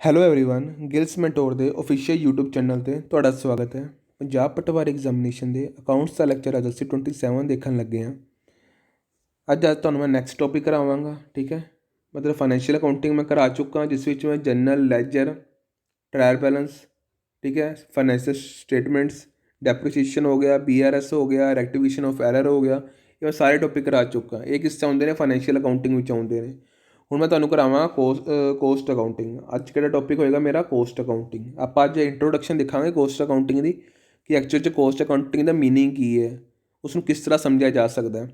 Hello everyone Giles mentor ਦੇ official YouTube channel ਤੇ ਤੁਹਾਡਾ ਸਵਾਗਤ ਹੈ। ਪੰਜਾਬ ਪਟਵਾਰੀ ਐਗਜ਼ਾਮੀਨੇਸ਼ਨ ਦੇ ਅਕਾਊਂਟਸ ਦਾ ਲੈਕਚਰ ਅੱਜ ਅਸੀਂ 27 ਦੇਖਣ ਲੱਗੇ ਹਾਂ। ਅੱਜ ਤੁਹਾਨੂੰ ਮੈਂ ਨੈਕਸਟ ਟੌਪਿਕ ਕਰਾਵਾਂਗਾ। ਠੀਕ ਹੈ, ਮਤਲਬ ਫਾਈਨੈਂਸ਼ੀਅਲ ਅਕਾਊਂਟਿੰਗ ਮੈਂ ਕਰਾ ਚੁੱਕਾ, ਜਿਸ ਵਿੱਚ ਮੈਂ ਜਨਰਲ ਲੈਜਰ, ਟਰਾਇਲ ਬੈਲੈਂਸ, ਠੀਕ ਹੈ, ਫਾਈਨੈਂਸ਼ੀਅਲ ਸਟੇਟਮੈਂਟਸ, ਡੈਪਰੀਸੀਏਸ਼ਨ ਹੋ ਗਿਆ, BRS ਹੋ ਗਿਆ, ਰੈਕਟੀਫਿਕੇਸ਼ਨ ਆਫ ਐਰਰ ਹੋ ਗਿਆ, ਇਹ ਮੈਂ ਸਾਰੇ ਟੌਪਿਕ ਕਰਾ ਚੁੱਕਾ। ਇਹ ਕਿਸ 'ਚ ਆਉਂਦੇ ਨੇ? ਫਾਈਨੈਂਸ਼ੀਅਲ ਅਕਾਊਂਟਿੰਗ ਵਿੱਚ ਆਉਂਦੇ ਨੇ। ਹੁਣ ਮੈਂ ਤੁਹਾਨੂੰ ਕਰਾਵਾਂ ਕੋਸਟ ਅਕਾਊਂਟਿੰਗ। ਅੱਜ ਕਿਹੜਾ ਟੌਪਿਕ ਹੋਏਗਾ ਮੇਰਾ? Cost accounting. ਆਪਾਂ ਅੱਜ ਇੰਟਰੋਡਕਸ਼ਨ ਦੇਖਾਂਗੇ ਕੋਸਟ ਅਕਾਊਂਟਿੰਗ ਦੀ, ਕਿ ਐਕਚੁਅਲ 'ਚ ਕੋਸਟ ਅਕਾਊਂਟਿੰਗ ਦਾ ਮੀਨਿੰਗ ਕੀ ਹੈ, ਉਸ ਨੂੰ ਕਿਸ ਤਰ੍ਹਾਂ ਸਮਝਿਆ ਜਾ ਸਕਦਾ ਹੈ।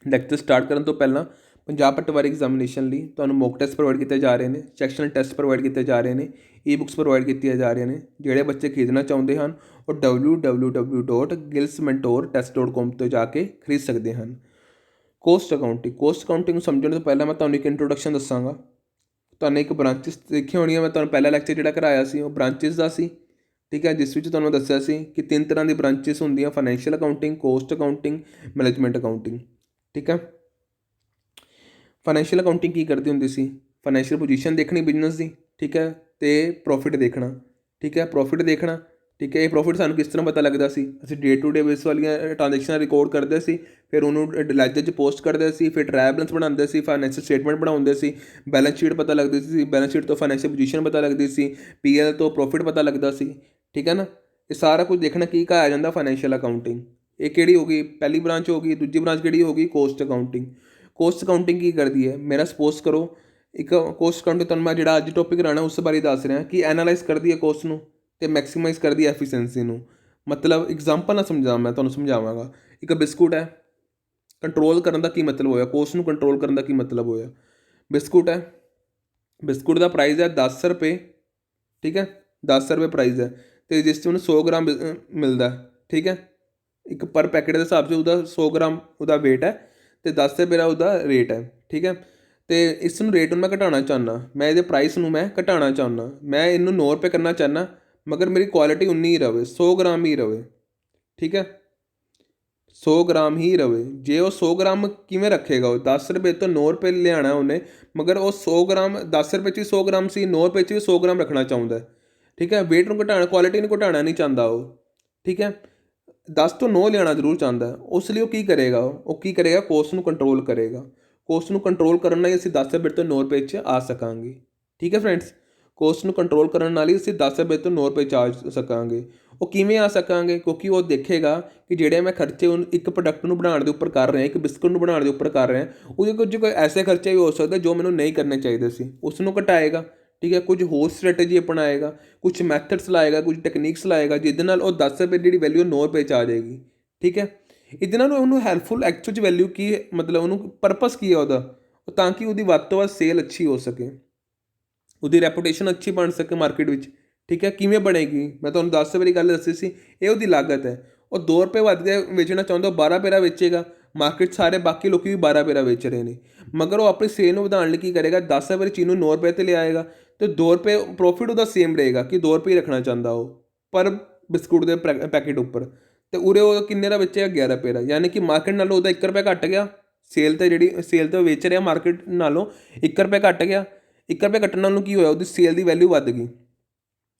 ਲੈਕਚਰ ਸਟਾਰਟ ਕਰਨ ਤੋਂ ਪਹਿਲਾਂ ਪੰਜਾਬ ਪਟਵਾਰੀ ਐਗਜ਼ਾਮੀਨੇਸ਼ਨ ਲਈ ਤੁਹਾਨੂੰ ਮੌਕ ਟੈਸਟ ਪ੍ਰੋਵਾਈਡ ਕੀਤੇ ਜਾ ਰਹੇ ਨੇ, ਸੈਕਸ਼ਨਲ ਟੈਸਟ ਪ੍ਰੋਵਾਈਡ ਕੀਤੇ ਜਾ ਰਹੇ ਨੇ, ਈ-ਬੁੱਕਸ ਪ੍ਰੋਵਾਈਡ ਕੀਤੀਆਂ ਜਾ ਰਹੀਆਂ ਨੇ। ਜਿਹੜੇ ਬੱਚੇ ਖਰੀਦਣਾ ਚਾਹੁੰਦੇ ਹਨ ਉਹ www.gilsmentortest.com ਤੋਂ ਜਾ ਕੇ ਖਰੀਦ ਸਕਦੇ ਹਨ। ਕੋਸਟ ਅਕਾਊਂਟਿੰਗ ਨੂੰ ਸਮਝਣ ਤੋਂ ਪਹਿਲਾਂ ਮੈਂ ਤੁਹਾਨੂੰ ਇੱਕ ਇੰਟਰੋਡਕਸ਼ਨ ਦੱਸਾਂਗਾ। ਤੁਹਾਨੂੰ ਇੱਕ ਬ੍ਰਾਂਚਿਸ ਦੇਖੀ ਹੋਣੀ ਹੈ। ਮੈਂ ਤੁਹਾਨੂੰ ਪਹਿਲਾ ਲੈਕਚਰ ਜਿਹੜਾ ਕਰਾਇਆ ਸੀ ਉਹ ਬ੍ਰਾਂਚਿਸ ਦਾ ਸੀ। ਠੀਕ ਹੈ, ਜਿਸ ਵਿੱਚ ਤੁਹਾਨੂੰ ਦੱਸਿਆ ਸੀ ਕਿ 3 ਤਰ੍ਹਾਂ ਦੀ ਬ੍ਰਾਂਚਿਸ ਹੁੰਦੀਆਂ: financial accounting, cost accounting, management accounting. ਠੀਕ ਹੈ, ਫਾਈਨੈਂਸ਼ੀਅਲ ਅਕਾਊਂਟਿੰਗ ਕੀ ਕਰਦੀ ਹੁੰਦੀ ਸੀ? ਫਾਈਨੈਂਸ਼ੀਅਲ ਪੋਜੀਸ਼ਨ ਦੇਖਣੀ ਬਿਜ਼ਨਸ ਦੀ, ਠੀਕ ਹੈ, ਅਤੇ ਪ੍ਰੋਫਿਟ ਦੇਖਣਾ। ਠੀਕ ਹੈ, ਪ੍ਰੋਫਿਟ ਦੇਖਣਾ। ਠੀਕ ਹੈ, ਇਹ ਪ੍ਰੋਫਿਟ ਸਾਨੂੰ ਕਿਸ ਤਰ੍ਹਾਂ ਪਤਾ ਲੱਗਦਾ ਸੀ? ਅਸੀਂ ਡੇ ਟੂ ਡੇ ਬੇਸ ਵਾਲੀਆਂ ਟ੍ਰਾਂਜੈਕਸ਼ਨਾਂ ਰਿਕਾਰਡ ਕਰਦੇ ਸੀ, ਫਿਰ ਉਹਨੂੰ ਲੈਜਰ 'ਚ ਪੋਸਟ ਕਰਦੇ ਸੀ, ਫਿਰ ਟਰਾਇਲ ਬੈਲੈਂਸ ਬਣਾਉਂਦੇ ਸੀ, ਫਾਈਨੈਂਸ਼ੀਅਲ ਸਟੇਟਮੈਂਟ ਬਣਾਉਂਦੇ ਸੀ, ਬੈਲੈਂਸ ਸ਼ੀਟ ਪਤਾ ਲੱਗਦੀ ਸੀ, ਬੈਲੈਂਸ ਸ਼ੀਟ ਤੋਂ ਫਾਈਨੈਂਸ਼ੀਅਲ ਪੋਜੀਸ਼ਨ ਪਤਾ ਲੱਗਦੀ ਸੀ, PL ਤੋਂ ਪ੍ਰੋਫਿਟ ਪਤਾ ਲੱਗਦਾ ਸੀ। ਠੀਕ ਹੈ ਨਾ, ਇਹ ਸਾਰਾ ਕੁਝ ਦੇਖਣਾ ਕੀ ਕਹਾਇਆ ਜਾਂਦਾ? Financial accounting. ਇਹ ਕਿਹੜੀ ਹੋ ਗਈ? ਪਹਿਲੀ ਬ੍ਰਾਂਚ ਹੋ ਗਈ। ਦੂਜੀ ਬ੍ਰਾਂਚ ਕਿਹੜੀ ਹੋ ਗਈ? Cost accounting. ਕੋਸਟ ਅਕਾਊਂਟਿੰਗ ਕੀ ਕਰਦੀ ਹੈ? ਮੇਰਾ ਸਪੋਜ਼ ਕਰੋ ਇੱਕ ਕੋਸਟ ਅਕਾਊਂਟਿੰਗ, ਤੁਹਾਨੂੰ ਮੈਂ ਜਿਹੜਾ ਅੱਜ ਟੌਪਿਕ ਕਰਾਉਣਾ ਉਸ ਬਾਰੇ ਦੱਸ ਰਿਹਾ ਕਿ ਐਨਾਲਾਈਜ਼ ਕਰਦੀ ਹੈ ਕੋਸਟ ਨੂੰ ਅਤੇ ਮੈਕਸੀਮਾਈਜ਼ ਕਰਦੀ ਹੈ ਐਫੀਸ਼ੀਐਂਸੀ ਨੂੰ। ਮਤਲਬ ਐਗਜ਼ਾਮਪਲ ਨਾਲ ਮੈਂ ਤੁਹਾਨੂੰ ਸਮਝਾਵਾਂਗਾ। ਇੱਕ ਬਿਸਕੁਟ ਹੈ, ਕੰਟਰੋਲ ਕਰਨ ਦਾ ਕੀ ਮਤਲਬ ਹੋਇਆ? ਕੋਸਟ ਨੂੰ ਕੰਟਰੋਲ ਕਰਨ ਦਾ ਕੀ ਮਤਲਬ ਹੋਇਆ? ਬਿਸਕੁਟ ਹੈ, ਬਿਸਕੁਟ ਦਾ ਪ੍ਰਾਈਸ ਹੈ 10 ਰੁਪਏ। ਠੀਕ ਹੈ, 10 ਰੁਪਏ ਪ੍ਰਾਈਸ ਹੈ, ਅਤੇ ਜਿਸ 'ਚ ਉਹਨੂੰ 100 ਗ੍ਰਾਮ ਮਿਲਦਾ। ਠੀਕ ਹੈ, ਇੱਕ ਪਰ ਪੈਕੇਟ ਦੇ ਹਿਸਾਬ 'ਚ ਉਹਦਾ 100 ਗ੍ਰਾਮ ਉਹਦਾ ਵੇਟ ਹੈ ਅਤੇ 10 ਰੁਪਏ ਦਾ ਉਹਦਾ ਰੇਟ ਹੈ। ਠੀਕ ਹੈ, ਅਤੇ ਇਸ ਨੂੰ ਰੇਟ ਨੂੰ ਮੈਂ ਘਟਾਉਣਾ ਚਾਹੁੰਦਾ, ਮੈਂ ਇਹਦੇ ਪ੍ਰਾਈਸ ਨੂੰ ਮੈਂ ਘਟਾਉਣਾ ਚਾਹੁੰਦਾ, ਮੈਂ ਇਹਨੂੰ 9 ਰੁਪਏ ਕਰਨਾ ਚਾਹੁੰਦਾ, ਮਗਰ ਮੇਰੀ ਕੁਆਲਿਟੀ ਉਨੀ ਹੀ ਰਹੇ, 100 ਗ੍ਰਾਮ ਹੀ ਰਹੇ। ਠੀਕ ਹੈ, 100 ਗ੍ਰਾਮ ਹੀ ਰਹੇ। ਜੇ ਉਹ 100 ਗ੍ਰਾਮ ਕਿਵੇਂ ਰੱਖੇਗਾ? ਉਹ 10 ਰੁਪਏ ਤੋਂ 9 ਰੁਪਏ ਲਿਆਉਣਾ ਉਹਨੇ, ਮਗਰ ਉਹ 100 ਗ੍ਰਾਮ 10 ਰੁਪਏ 'ਚ ਵੀ 100 ਗ੍ਰਾਮ ਸੀ, 9 ਰੁਪਏ 'ਚ ਵੀ 100 ਗ੍ਰਾਮ ਰੱਖਣਾ ਚਾਹੁੰਦਾ। ਠੀਕ ਹੈ, ਵੇਟ ਨੂੰ ਘਟਾਉਣਾ, ਕੁਆਲਿਟੀ ਨੂੰ ਘਟਾਉਣਾ ਨਹੀਂ ਚਾਹੁੰਦਾ ਉਹ। ਠੀਕ ਹੈ, 10 ਤੋਂ 9 ਲਿਆਉਣਾ ਜ਼ਰੂਰ ਚਾਹੁੰਦਾ। ਉਸ ਲਈ ਉਹ ਕੀ ਕਰੇਗਾ? ਉਹ ਕੀ ਕਰੇਗਾ? ਕੋਸਟ ਨੂੰ ਕੰਟਰੋਲ ਕਰੇਗਾ। ਕੋਸਟ ਨੂੰ ਕੰਟਰੋਲ ਕਰਨ ਨਾਲ ਹੀ ਅਸੀਂ 10 ਰੁਪਏ ਤੋਂ 9 ਰੁਪਏ 'ਚ ਆ ਸਕਾਂਗੇ। ਠੀਕ ਹੈ ਫਰੈਂਡਸ, ਕੋਸਟ ਨੂੰ ਕੰਟਰੋਲ ਕਰਨ ਨਾਲ ਹੀ ਅਸੀਂ 10 ਰੁਪਏ ਤੋਂ 9 ਰੁਪਏ 'ਚ ਆ ਸਕਾਂਗੇ। ਉਹ ਕਿਵੇਂ ਆ ਸਕਾਂਗੇ? ਕਿਉਂਕਿ ਉਹ ਦੇਖੇਗਾ ਕਿ ਜਿਹੜੇ ਮੈਂ ਖਰਚੇ ਇੱਕ ਪ੍ਰੋਡਕਟ ਨੂੰ ਬਣਾਉਣ ਦੇ ਉੱਪਰ ਕਰ ਰਿਹਾ, ਇੱਕ ਬਿਸਕੁਟ ਨੂੰ ਬਣਾਉਣ ਦੇ ਉੱਪਰ ਕਰ ਰਿਹਾ, ਉਹਦੇ ਕੁਝ ਕੋਈ ਐਸੇ ਖਰਚੇ ਵੀ ਹੋ ਸਕਦੇ ਜੋ ਮੈਨੂੰ ਨਹੀਂ ਕਰਨੇ ਚਾਹੀਦੇ ਸੀ, ਉਸ ਨੂੰ ਘਟਾਏਗਾ। ਠੀਕ ਹੈ, ਕੁਝ ਹੋਰ ਸਟ੍ਰੈਟਜੀ ਅਪਣਾਏਗਾ, ਕੁਝ ਮੈਥਡਸ ਲਾਏਗਾ, ਕੁਝ ਟੈਕਨੀਕਸ ਲਾਏਗਾ, ਜਿਹਦੇ ਨਾਲ ਉਹ 10 ਰੁਪਏ ਦੀ ਜਿਹੜੀ ਵੈਲਿਊ 9 ਰੁਪਏ 'ਚ ਆ ਜਾਏਗੀ। ਠੀਕ ਹੈ, ਇਹਦੇ ਨਾਲ ਉਹਨੂੰ ਹੈਲਪਫੁਲ ਐਕਚੁਅਲ 'ਚ ਵੈਲਿਊ ਕੀ, ਮਤਲਬ ਉਹਨੂੰ ਪਰਪਸ ਕੀ ਹੈ ਉਹਦਾ? ਤਾਂ ਕਿ ਉਹਦੀ ਵੱਧ ਤੋਂ ਵੱਧ ਸੇਲ ਅੱਛੀ ਹੋ ਸਕੇ, ਉਹਦੀ ਰੈਪੂਟੇਸ਼ਨ ਅੱਛੀ ਬਣ ਸਕੇ ਮਾਰਕੀਟ ਵਿੱਚ। ਠੀਕ ਹੈ, ਕਿਵੇਂ ਬਣੇਗੀ? ਮੈਂ ਤੁਹਾਨੂੰ 10 ਰੁਪਏ ਦੀ ਗੱਲ ਦੱਸੀ ਸੀ, ਇਹ ਉਹਦੀ ਲਾਗਤ ਹੈ। ਉਹ 2 ਰੁਪਏ ਵੱਧ ਕੇ ਵੇਚਣਾ ਚਾਹੁੰਦਾ, ਉਹ 12 ਰੁਪਏ ਦਾ ਵੇਚੇਗਾ। ਮਾਰਕੀਟ ਸਾਰੇ ਬਾਕੀ ਲੋਕ ਵੀ 12 ਰੁਪਏ ਦਾ ਵੇਚ ਰਹੇ ਨੇ, ਮਗਰ ਉਹ ਆਪਣੀ ਸੇਲ ਨੂੰ ਵਧਾਉਣ ਲਈ ਕੀ ਕਰੇਗਾ? 10 ਰੁਪਏ ਦੀ ਚੀਜ਼ ਨੂੰ 9 ਰੁਪਏ 'ਤੇ ਲਿਆਏਗਾ, ਅਤੇ 2 ਰੁਪਏ ਪ੍ਰੋਫਿਟ ਉਹਦਾ ਸੇਮ ਰਹੇਗਾ ਕਿ 2 ਰੁਪਏ ਰੱਖਣਾ ਚਾਹੁੰਦਾ ਉਹ ਪਰ ਬਿਸਕੁਟ ਦੇ ਪੈਕੇਟ ਉੱਪਰ। ਅਤੇ ਉਰੇ ਉਹ ਕਿੰਨੇ ਦਾ ਵੇਚੇਗਾ? 11 ਰੁਪਏ ਦਾ, ਯਾਨੀ ਕਿ ਮਾਰਕੀਟ ਨਾਲੋਂ ਉਹਦਾ 1 ਰੁਪਏ ਘੱਟ ਗਿਆ। ਸੇਲ 'ਤੇ ਜਿਹੜੀ ਸੇਲ 'ਤੇ ਵੇਚ ਰਿਹਾ ਮਾਰਕੀਟ ਨਾਲੋਂ 1 ਰੁਪਏ ਘੱਟ ਗਿਆ। 1 ਰੁਪਏ ਕੱਟਣ ਨਾਲ ਨੂੰ ਕੀ ਹੋਇਆ? ਉਹਦੀ ਸੇਲ ਦੀ ਵੈਲਿਊ ਵੱਧ ਗਈ,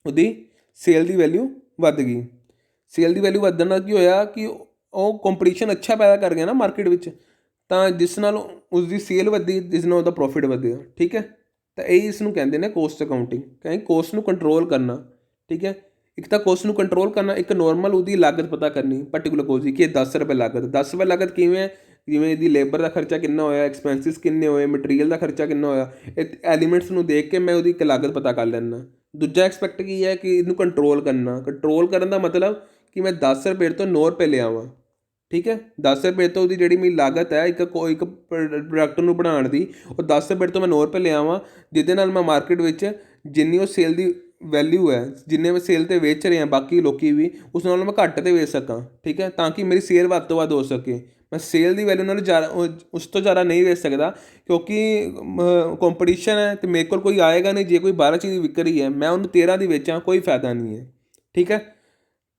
ਉਹਦੀ ਸੇਲ ਦੀ ਵੈਲਿਊ ਵੱਧ ਗਈ। ਸੇਲ ਦੀ ਵੈਲਿਊ ਵਧਣ ਨਾਲ ਕੀ ਹੋਇਆ ਕਿ ਉਹ ਕੰਪੀਟੀਸ਼ਨ ਅੱਛਾ ਪੈਦਾ ਕਰ ਗਿਆ ਨਾ ਮਾਰਕੀਟ ਵਿੱਚ, ਤਾਂ ਜਿਸ ਨਾਲ ਉਸਦੀ ਸੇਲ ਵਧੀ, ਜਿਸ ਨਾਲ ਉਹਦਾ ਪ੍ਰੋਫਿਟ ਵਧਿਆ। ਠੀਕ ਹੈ, ਤਾਂ ਇਹ ਇਸ ਨੂੰ ਕਹਿੰਦੇ ਨੇ ਕੋਸਟ ਅਕਾਊਂਟਿੰਗ, ਕਹਿੰਦੇ ਕੋਸਟ ਨੂੰ ਕੰਟਰੋਲ ਕਰਨਾ। ਠੀਕ ਹੈ, ਇੱਕ ਤਾਂ ਕੋਸਟ ਨੂੰ ਕੰਟਰੋਲ ਕਰਨਾ, ਇੱਕ ਨੋਰਮਲ ਉਹਦੀ ਲਾਗਤ ਪਤਾ ਕਰਨੀ ਪਰਟੀਕੂਲਰ ਕੋਸਟ ਦੀ, ਕਿ 10 ਰੁਪਏ ਲਾਗਤ। 10 ਰੁਪਏ ਲਾਗਤ ਕਿਵੇਂ ਹੈ? ਜਿਵੇਂ ਇਹਦੀ ਲੇਬਰ ਦਾ ਖਰਚਾ ਕਿੰਨਾ ਹੋਇਆ, ਐਕਸਪੈਂਸਿਸ ਕਿੰਨੇ ਹੋਏ, ਮਟੀਰੀਅਲ ਦਾ ਖਰਚਾ ਕਿੰਨਾ ਹੋਇਆ, ਇਹ ਐਲੀਮੈਂਟਸ ਨੂੰ ਦੇਖ ਕੇ ਮੈਂ ਉਹਦੀ ਇੱਕ ਲਾਗਤ ਪਤਾ ਕਰ ਲੈਂਦਾ। ਦੂਜਾ ਐਕਸਪੈਕਟ ਕੀ ਹੈ ਕਿ ਇਹਨੂੰ ਕੰਟਰੋਲ ਕਰਨਾ। ਕੰਟਰੋਲ ਕਰਨ ਦਾ ਮਤਲਬ ਕਿ ਮੈਂ 10 ਰੁਪਏ ਤੋਂ 9 ਰੁਪਏ ਲਿਆਵਾਂ। ਠੀਕ ਹੈ, 10 ਰੁਪਏ ਤੋਂ ਉਹਦੀ ਜਿਹੜੀ ਮੇਰੀ ਲਾਗਤ ਹੈ ਇੱਕ ਪ੍ਰੋਡਕਟ ਨੂੰ ਬਣਾਉਣ ਦੀ, ਉਹ 10 ਰੁਪਏ ਤੋਂ ਮੈਂ 9 ਰੁਪਏ ਲਿਆਵਾਂ, ਜਿਹਦੇ ਨਾਲ ਮੈਂ ਮਾਰਕੀਟ ਵਿੱਚ ਜਿੰਨੀ ਉਹ ਸੇਲ ਦੀ ਵੈਲਿਊ ਹੈ, ਜਿੰਨੇ ਮੈਂ ਸੇਲ 'ਤੇ ਵੇਚ ਰਿਹਾ ਬਾਕੀ ਲੋਕ ਵੀ, ਉਸ ਨਾਲੋਂ ਮੈਂ ਘੱਟ 'ਤੇ ਵੇਚ ਸਕਾਂ। ਠੀਕ ਹੈ, ਤਾਂ ਕਿ ਮੇਰੀ ਸੇਲ ਵੱਧ ਤੋਂ ਵੱਧ ਹੋ ਸਕੇ। ਮੈਂ ਸੇਲ ਦੀ ਵੈਲਿਊ ਨਾਲ ਜ਼ਿਆਦਾ ਉਸ ਤੋਂ ਜ਼ਿਆਦਾ ਨਹੀਂ ਵੇਚ ਸਕਦਾ, ਕਿਉਂਕਿ ਕੰਪੀਟੀਸ਼ਨ ਹੈ ਅਤੇ ਮੇਰੇ ਕੋਲ ਕੋਈ ਆਏਗਾ ਨਹੀਂ। ਜੇ ਕੋਈ 12 ਚੀਜ਼ ਵਿਕ ਰਹੀ ਹੈ, ਮੈਂ ਉਹਨੂੰ 13 ਦੀ ਵੇਚਾਂ, ਕੋਈ ਫਾਇਦਾ ਨਹੀਂ ਹੈ। ਠੀਕ ਹੈ,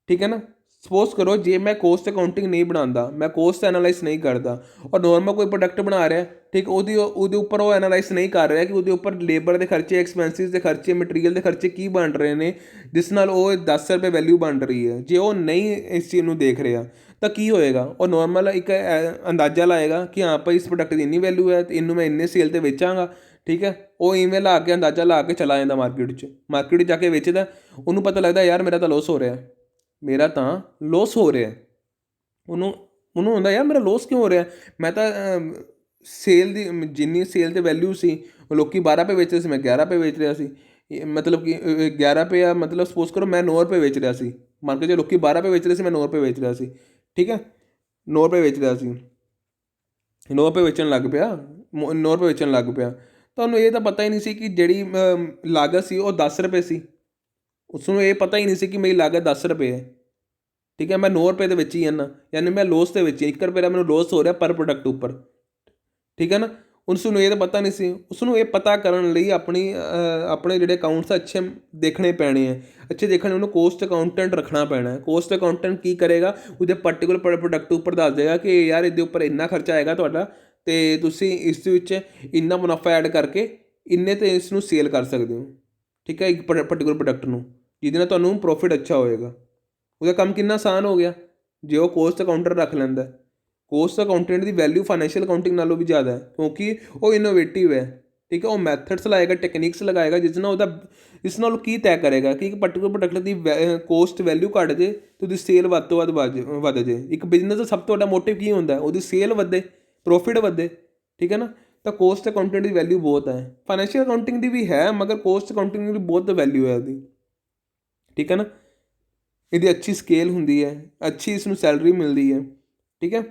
ਠੀਕ ਹੈ ਨਾ। ਸਪੋਜ਼ ਕਰੋ ਜੇ ਮੈਂ ਕੋਸਟ ਅਕਾਊਂਟਿੰਗ ਨਹੀਂ ਬਣਾਉਂਦਾ, ਮੈਂ ਕੋਸਟ ਐਨਾਲਾਈਜ਼ ਨਹੀਂ ਕਰਦਾ ਔਰ ਨੋਰਮਲ ਕੋਈ ਪ੍ਰੋਡਕਟ ਬਣਾ ਰਿਹਾ, ਠੀਕ, ਉਹਦੇ ਉੱਪਰ ਉਹ ਐਨਾਲਾਈਜ਼ ਨਹੀਂ ਕਰ ਰਿਹਾ ਕਿ ਉਹਦੇ ਉੱਪਰ ਲੇਬਰ ਦੇ ਖਰਚੇ, ਐਕਸਪੈਂਸਿਸ ਦੇ ਖਰਚੇ, ਮਟੀਰੀਅਲ ਦੇ ਖਰਚੇ ਕੀ ਬਣ ਰਹੇ ਨੇ ਜਿਸ ਨਾਲ ਉਹ 10 ਰੁਪਏ ਵੈਲਿਊ ਬਣ ਰਹੀ ਹੈ। ਜੇ ਉਹ ਨਹੀਂ ਇਸ ਚੀਜ਼ ਨੂੰ ਦੇਖ ਰਿਹਾ ਤਾਂ ਕੀ ਹੋਏਗਾ, ਉਹ ਨੋਰਮਲ ਇੱਕ ਅੰਦਾਜ਼ਾ ਲਾਏਗਾ ਕਿ ਹਾਂ ਭਾਈ ਇਸ ਪ੍ਰੋਡਕਟ ਦੀ ਇੰਨੀ ਵੈਲਿਊ ਹੈ ਅਤੇ ਇਹਨੂੰ ਮੈਂ ਇੰਨੇ ਸੇਲ 'ਤੇ ਵੇਚਾਂਗਾ, ਠੀਕ ਹੈ। ਉਹ ਇਵੇਂ ਲਾ ਕੇ ਅੰਦਾਜ਼ਾ ਲਾ ਕੇ ਚਲਾ ਜਾਂਦਾ ਮਾਰਕੀਟ 'ਚ ਜਾ ਕੇ ਵੇਚਦਾ, ਉਹਨੂੰ ਪਤਾ ਲੱਗਦਾ ਯਾਰ ਮੇਰਾ ਤਾਂ ਲੋਸ ਹੋ ਰਿਹਾ, ਮੇਰਾ ਤਾਂ ਲੋਸ ਹੋ ਰਿਹਾ। ਉਹਨੂੰ ਹੁੰਦਾ ਯਾਰ ਮੇਰਾ ਲੋਸ ਕਿਉਂ ਹੋ ਰਿਹਾ, ਮੈਂ ਤਾਂ ਸੇਲ ਦੀ ਜਿੰਨੀ ਸੇਲ 'ਤੇ ਵੈਲਿਊ ਸੀ ਉਹ ਲੋਕ 12 ਰੁਪਏ ਵੇਚ ਰਹੇ ਸੀ, ਮੈਂ 11 ਰੁਪਏ ਵੇਚ ਰਿਹਾ ਸੀ। ਮਤਲਬ ਕਿ 11 ਰੁਪਏ ਆ, ਮਤਲਬ ਸਪੋਜ਼ ਕਰੋ ਮੈਂ 9 ਰੁਪਏ ਵੇਚ ਰਿਹਾ ਸੀ ਮਾਰਕੀਟ 'ਚ, ਲੋਕ 12 ਰੁਪਏ ਵੇਚ ਰਹੇ ਸੀ, ਮੈਂ 9 ਰੁਪਏ ਵੇਚ ਰਿਹਾ ਸੀ, ਠੀਕ ਹੈ। 9 ਰੁਪਏ ਵੇਚ ਰਿਹਾ ਸੀ, 9 ਰੁਪਏ ਵੇਚਣ ਲੱਗ ਪਿਆ, 9 ਰੁਪਏ ਵੇਚਣ ਲੱਗ ਪਿਆ। ਤੁਹਾਨੂੰ ਇਹ ਤਾਂ ਪਤਾ ਹੀ ਨਹੀਂ ਸੀ ਕਿ ਜਿਹੜੀ ਲਾਗਤ ਸੀ ਉਹ 10 ਰੁਪਏ ਸੀ। ਉਸਨੂੰ ਇਹ ਪਤਾ ਹੀ ਨਹੀਂ ਸੀ ਕਿ ਮੇਰੀ ਲਾਗਤ 10 ਰੁਪਏ ਹੈ, ਠੀਕ ਹੈ। ਮੈਂ 9 ਰੁਪਏ ਦੇ ਵਿੱਚ ਹੀ ਜਾਂਦਾ, ਯਾਨੀ ਮੈਂ ਲੋਸ ਦੇ ਵਿੱਚ 1 ਰੁਪਏ ਦਾ ਮੈਨੂੰ ਲੋਸ ਹੋ ਰਿਹਾ ਪਰ ਪ੍ਰੋਡਕਟ ਉੱਪਰ, ਠੀਕ ਹੈ ਨਾ। ਉਸਨੂੰ ਇਹ ਤਾਂ ਪਤਾ ਨਹੀਂ ਸੀ। ਉਸਨੂੰ ਇਹ ਪਤਾ ਕਰਨ ਲਈ ਆਪਣੇ ਜਿਹੜੇ ਅਕਾਊਂਟਸ ਅੱਛੇ ਦੇਖਣੇ ਪੈਣੇ ਹੈ, ਅੱਛੇ ਦੇਖਣੇ, ਉਹਨੂੰ ਕੋਸਟ ਅਕਾਊਂਟੈਂਟ ਰੱਖਣਾ ਪੈਣਾ। ਕੋਸਟ ਅਕਾਊਂਟੈਂਟ ਕੀ ਕਰੇਗਾ, ਉਹਦੇ ਪਰਟੀਕੁਲਰ ਪ੍ਰੋਡਕਟ ਉੱਪਰ ਦੱਸ ਦੇਗਾ ਕਿ ਯਾਰ ਇਹਦੇ ਉੱਪਰ ਇੰਨਾ ਖਰਚਾ ਆਏਗਾ ਤੁਹਾਡਾ ਅਤੇ ਤੁਸੀਂ ਇਸ ਦੇ ਵਿੱਚ ਇੰਨਾ ਮੁਨਾਫਾ ਐਡ ਕਰਕੇ ਇੰਨੇ 'ਤੇ ਇਸ ਨੂੰ ਸੇਲ ਕਰ ਸਕਦੇ ਹੋ, ਠੀਕ ਹੈ, ਇੱਕ ਪਰਟੀਕੁਲਰ ਪ੍ਰੋਡਕਟ ਨੂੰ, ਜਿਹਦੇ ਨਾਲ ਤੁਹਾਨੂੰ ਪ੍ਰੋਫਿਟ ਅੱਛਾ ਹੋਏਗਾ। ਉਹਦਾ ਕੰਮ ਕਿੰਨਾ ਆਸਾਨ ਹੋ ਗਿਆ ਜੇ ਉਹ ਕੋਸਟ ਅਕਾਊਂਟੈਂਟ ਰੱਖ ਲੈਂਦਾ। ਕੋਸਟ ਅਕਾਊਂਟੈਂਟ ਦੀ ਵੈਲਿਊ ਫਾਈਨੈਂਸ਼ੀਅਲ ਅਕਾਊਂਟਿੰਗ ਨਾਲੋਂ ਵੀ ਜ਼ਿਆਦਾ ਹੈ ਕਿਉਂਕਿ ਉਹ ਇਨੋਵੇਟਿਵ ਹੈ, ਠੀਕ ਹੈ। ਉਹ ਮੈਥਡਸ ਲਾਏਗਾ, ਟੈਕਨੀਕਸ ਲਗਾਏਗਾ ਜਿਸ ਨਾਲ ਉਹ ਕੀ ਤੈਅ ਕਰੇਗਾ ਕਿ ਇੱਕ ਪਰਟੀਕੁਲਰ ਪ੍ਰੋਡਕਟ ਦੀ ਕੋਸਟ ਵੈਲਿਊ ਘੱਟ ਜੇ ਅਤੇ ਉਹਦੀ ਸੇਲ ਵੱਧ ਤੋਂ ਵੱਧ ਜੇ। ਇੱਕ ਬਿਜ਼ਨਸ ਦਾ ਸਭ ਤੋਂ ਵੱਡਾ ਮੋਟਿਵ ਕੀ ਹੁੰਦਾ, ਉਹਦੀ ਸੇਲ ਵਧੇ, ਪ੍ਰੋਫਿਟ ਵਧੇ, ਠੀਕ ਹੈ ਨਾ। ਤਾਂ ਕੋਸਟ ਅਕਾਊਂਟੈਂਟ ਦੀ ਵੈਲਿਊ ਬਹੁਤ ਹੈ, ਫਾਈਨੈਂਸ਼ੀਅਲ ਅਕਾਊਂਟਿੰਗ ਦੀ ਵੀ ਹੈ, ਮਗਰ ਕੋਸਟ ਅਕਾਊਂਟਿੰਗ ਦੀ ਬਹੁਤ ਵੈਲਿਊ ਹੈ ਉਹਦੀ, ਠੀਕ ਹੈ ਨਾ। ਇਹਦੀ ਅੱਛੀ ਸਕੇਲ ਹੁੰਦੀ ਹੈ, ਅੱਛੀ ਇਸ ਨੂੰ ਸੈਲਰੀ ਮਿਲਦੀ ਹੈ, ਠੀਕ ਹੈ।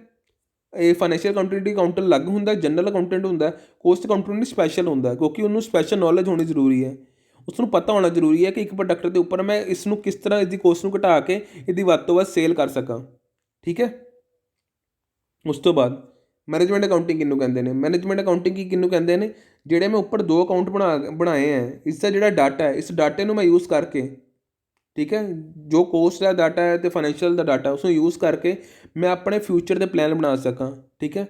ਇਹ ਫਾਈਨੈਂਸ਼ੀਅਲ ਅਕਾਊਂਟੈਂਟ ਅਲੱਗ ਹੁੰਦਾ, ਜਨਰਲ ਅਕਾਊਂਟੈਂਟ ਹੁੰਦਾ, ਕੋਸਟ ਅਕਾਊਂਟੈਂਟ ਸਪੈਸ਼ਲ ਹੁੰਦਾ ਕਿਉਂਕਿ ਉਹਨੂੰ ਸਪੈਸ਼ਲ ਨੌਲੇਜ ਹੋਣੀ ਜ਼ਰੂਰੀ ਹੈ। ਉਸਨੂੰ ਪਤਾ ਹੋਣਾ ਜ਼ਰੂਰੀ ਹੈ ਕਿ ਇੱਕ ਪ੍ਰੋਡਕਟ ਦੇ ਉੱਪਰ ਮੈਂ ਇਸ ਨੂੰ ਕਿਸ ਤਰ੍ਹਾਂ ਇਸਦੀ ਕੋਸਟ ਨੂੰ ਘਟਾ ਕੇ ਇਹਦੀ ਵੱਧ ਤੋਂ ਵੱਧ ਸੇਲ ਕਰ ਸਕਾਂ, ਠੀਕ ਹੈ। ਉਸ ਤੋਂ ਬਾਅਦ ਮੈਨੇਜਮੈਂਟ ਅਕਾਊਂਟਿੰਗ ਕਿਹਨੂੰ ਕਹਿੰਦੇ ਨੇ, ਮੈਨੇਜਮੈਂਟ ਅਕਾਊਂਟਿੰਗ ਕਿਹਨੂੰ ਕਹਿੰਦੇ ਨੇ, ਜਿਹੜੇ ਮੈਂ ਉੱਪਰ 2 ਅਕਾਊਂਟ ਬਣਾਏ ਹੈ, ਇਸ ਦਾ ਜਿਹੜਾ ਡਾਟਾ ਹੈ, ਇਸ ਡਾਟੇ ਨੂੰ ਮੈਂ ਯੂਜ਼ ਕਰਕੇ, ਠੀਕ ਹੈ, ਜੋ ਕੋਸਟ ਦਾ ਡਾਟਾ ਹੈ ਅਤੇ ਫਾਈਨੈਂਸ਼ੀਅਲ ਦਾ ਡਾਟਾ ਉਸਨੂੰ ਯੂਜ਼ ਕਰਕੇ ਮੈਂ ਆਪਣੇ ਫਿਊਚਰ ਦੇ ਪਲਾਨ ਬਣਾ ਸਕਾਂ, ਠੀਕ ਹੈ,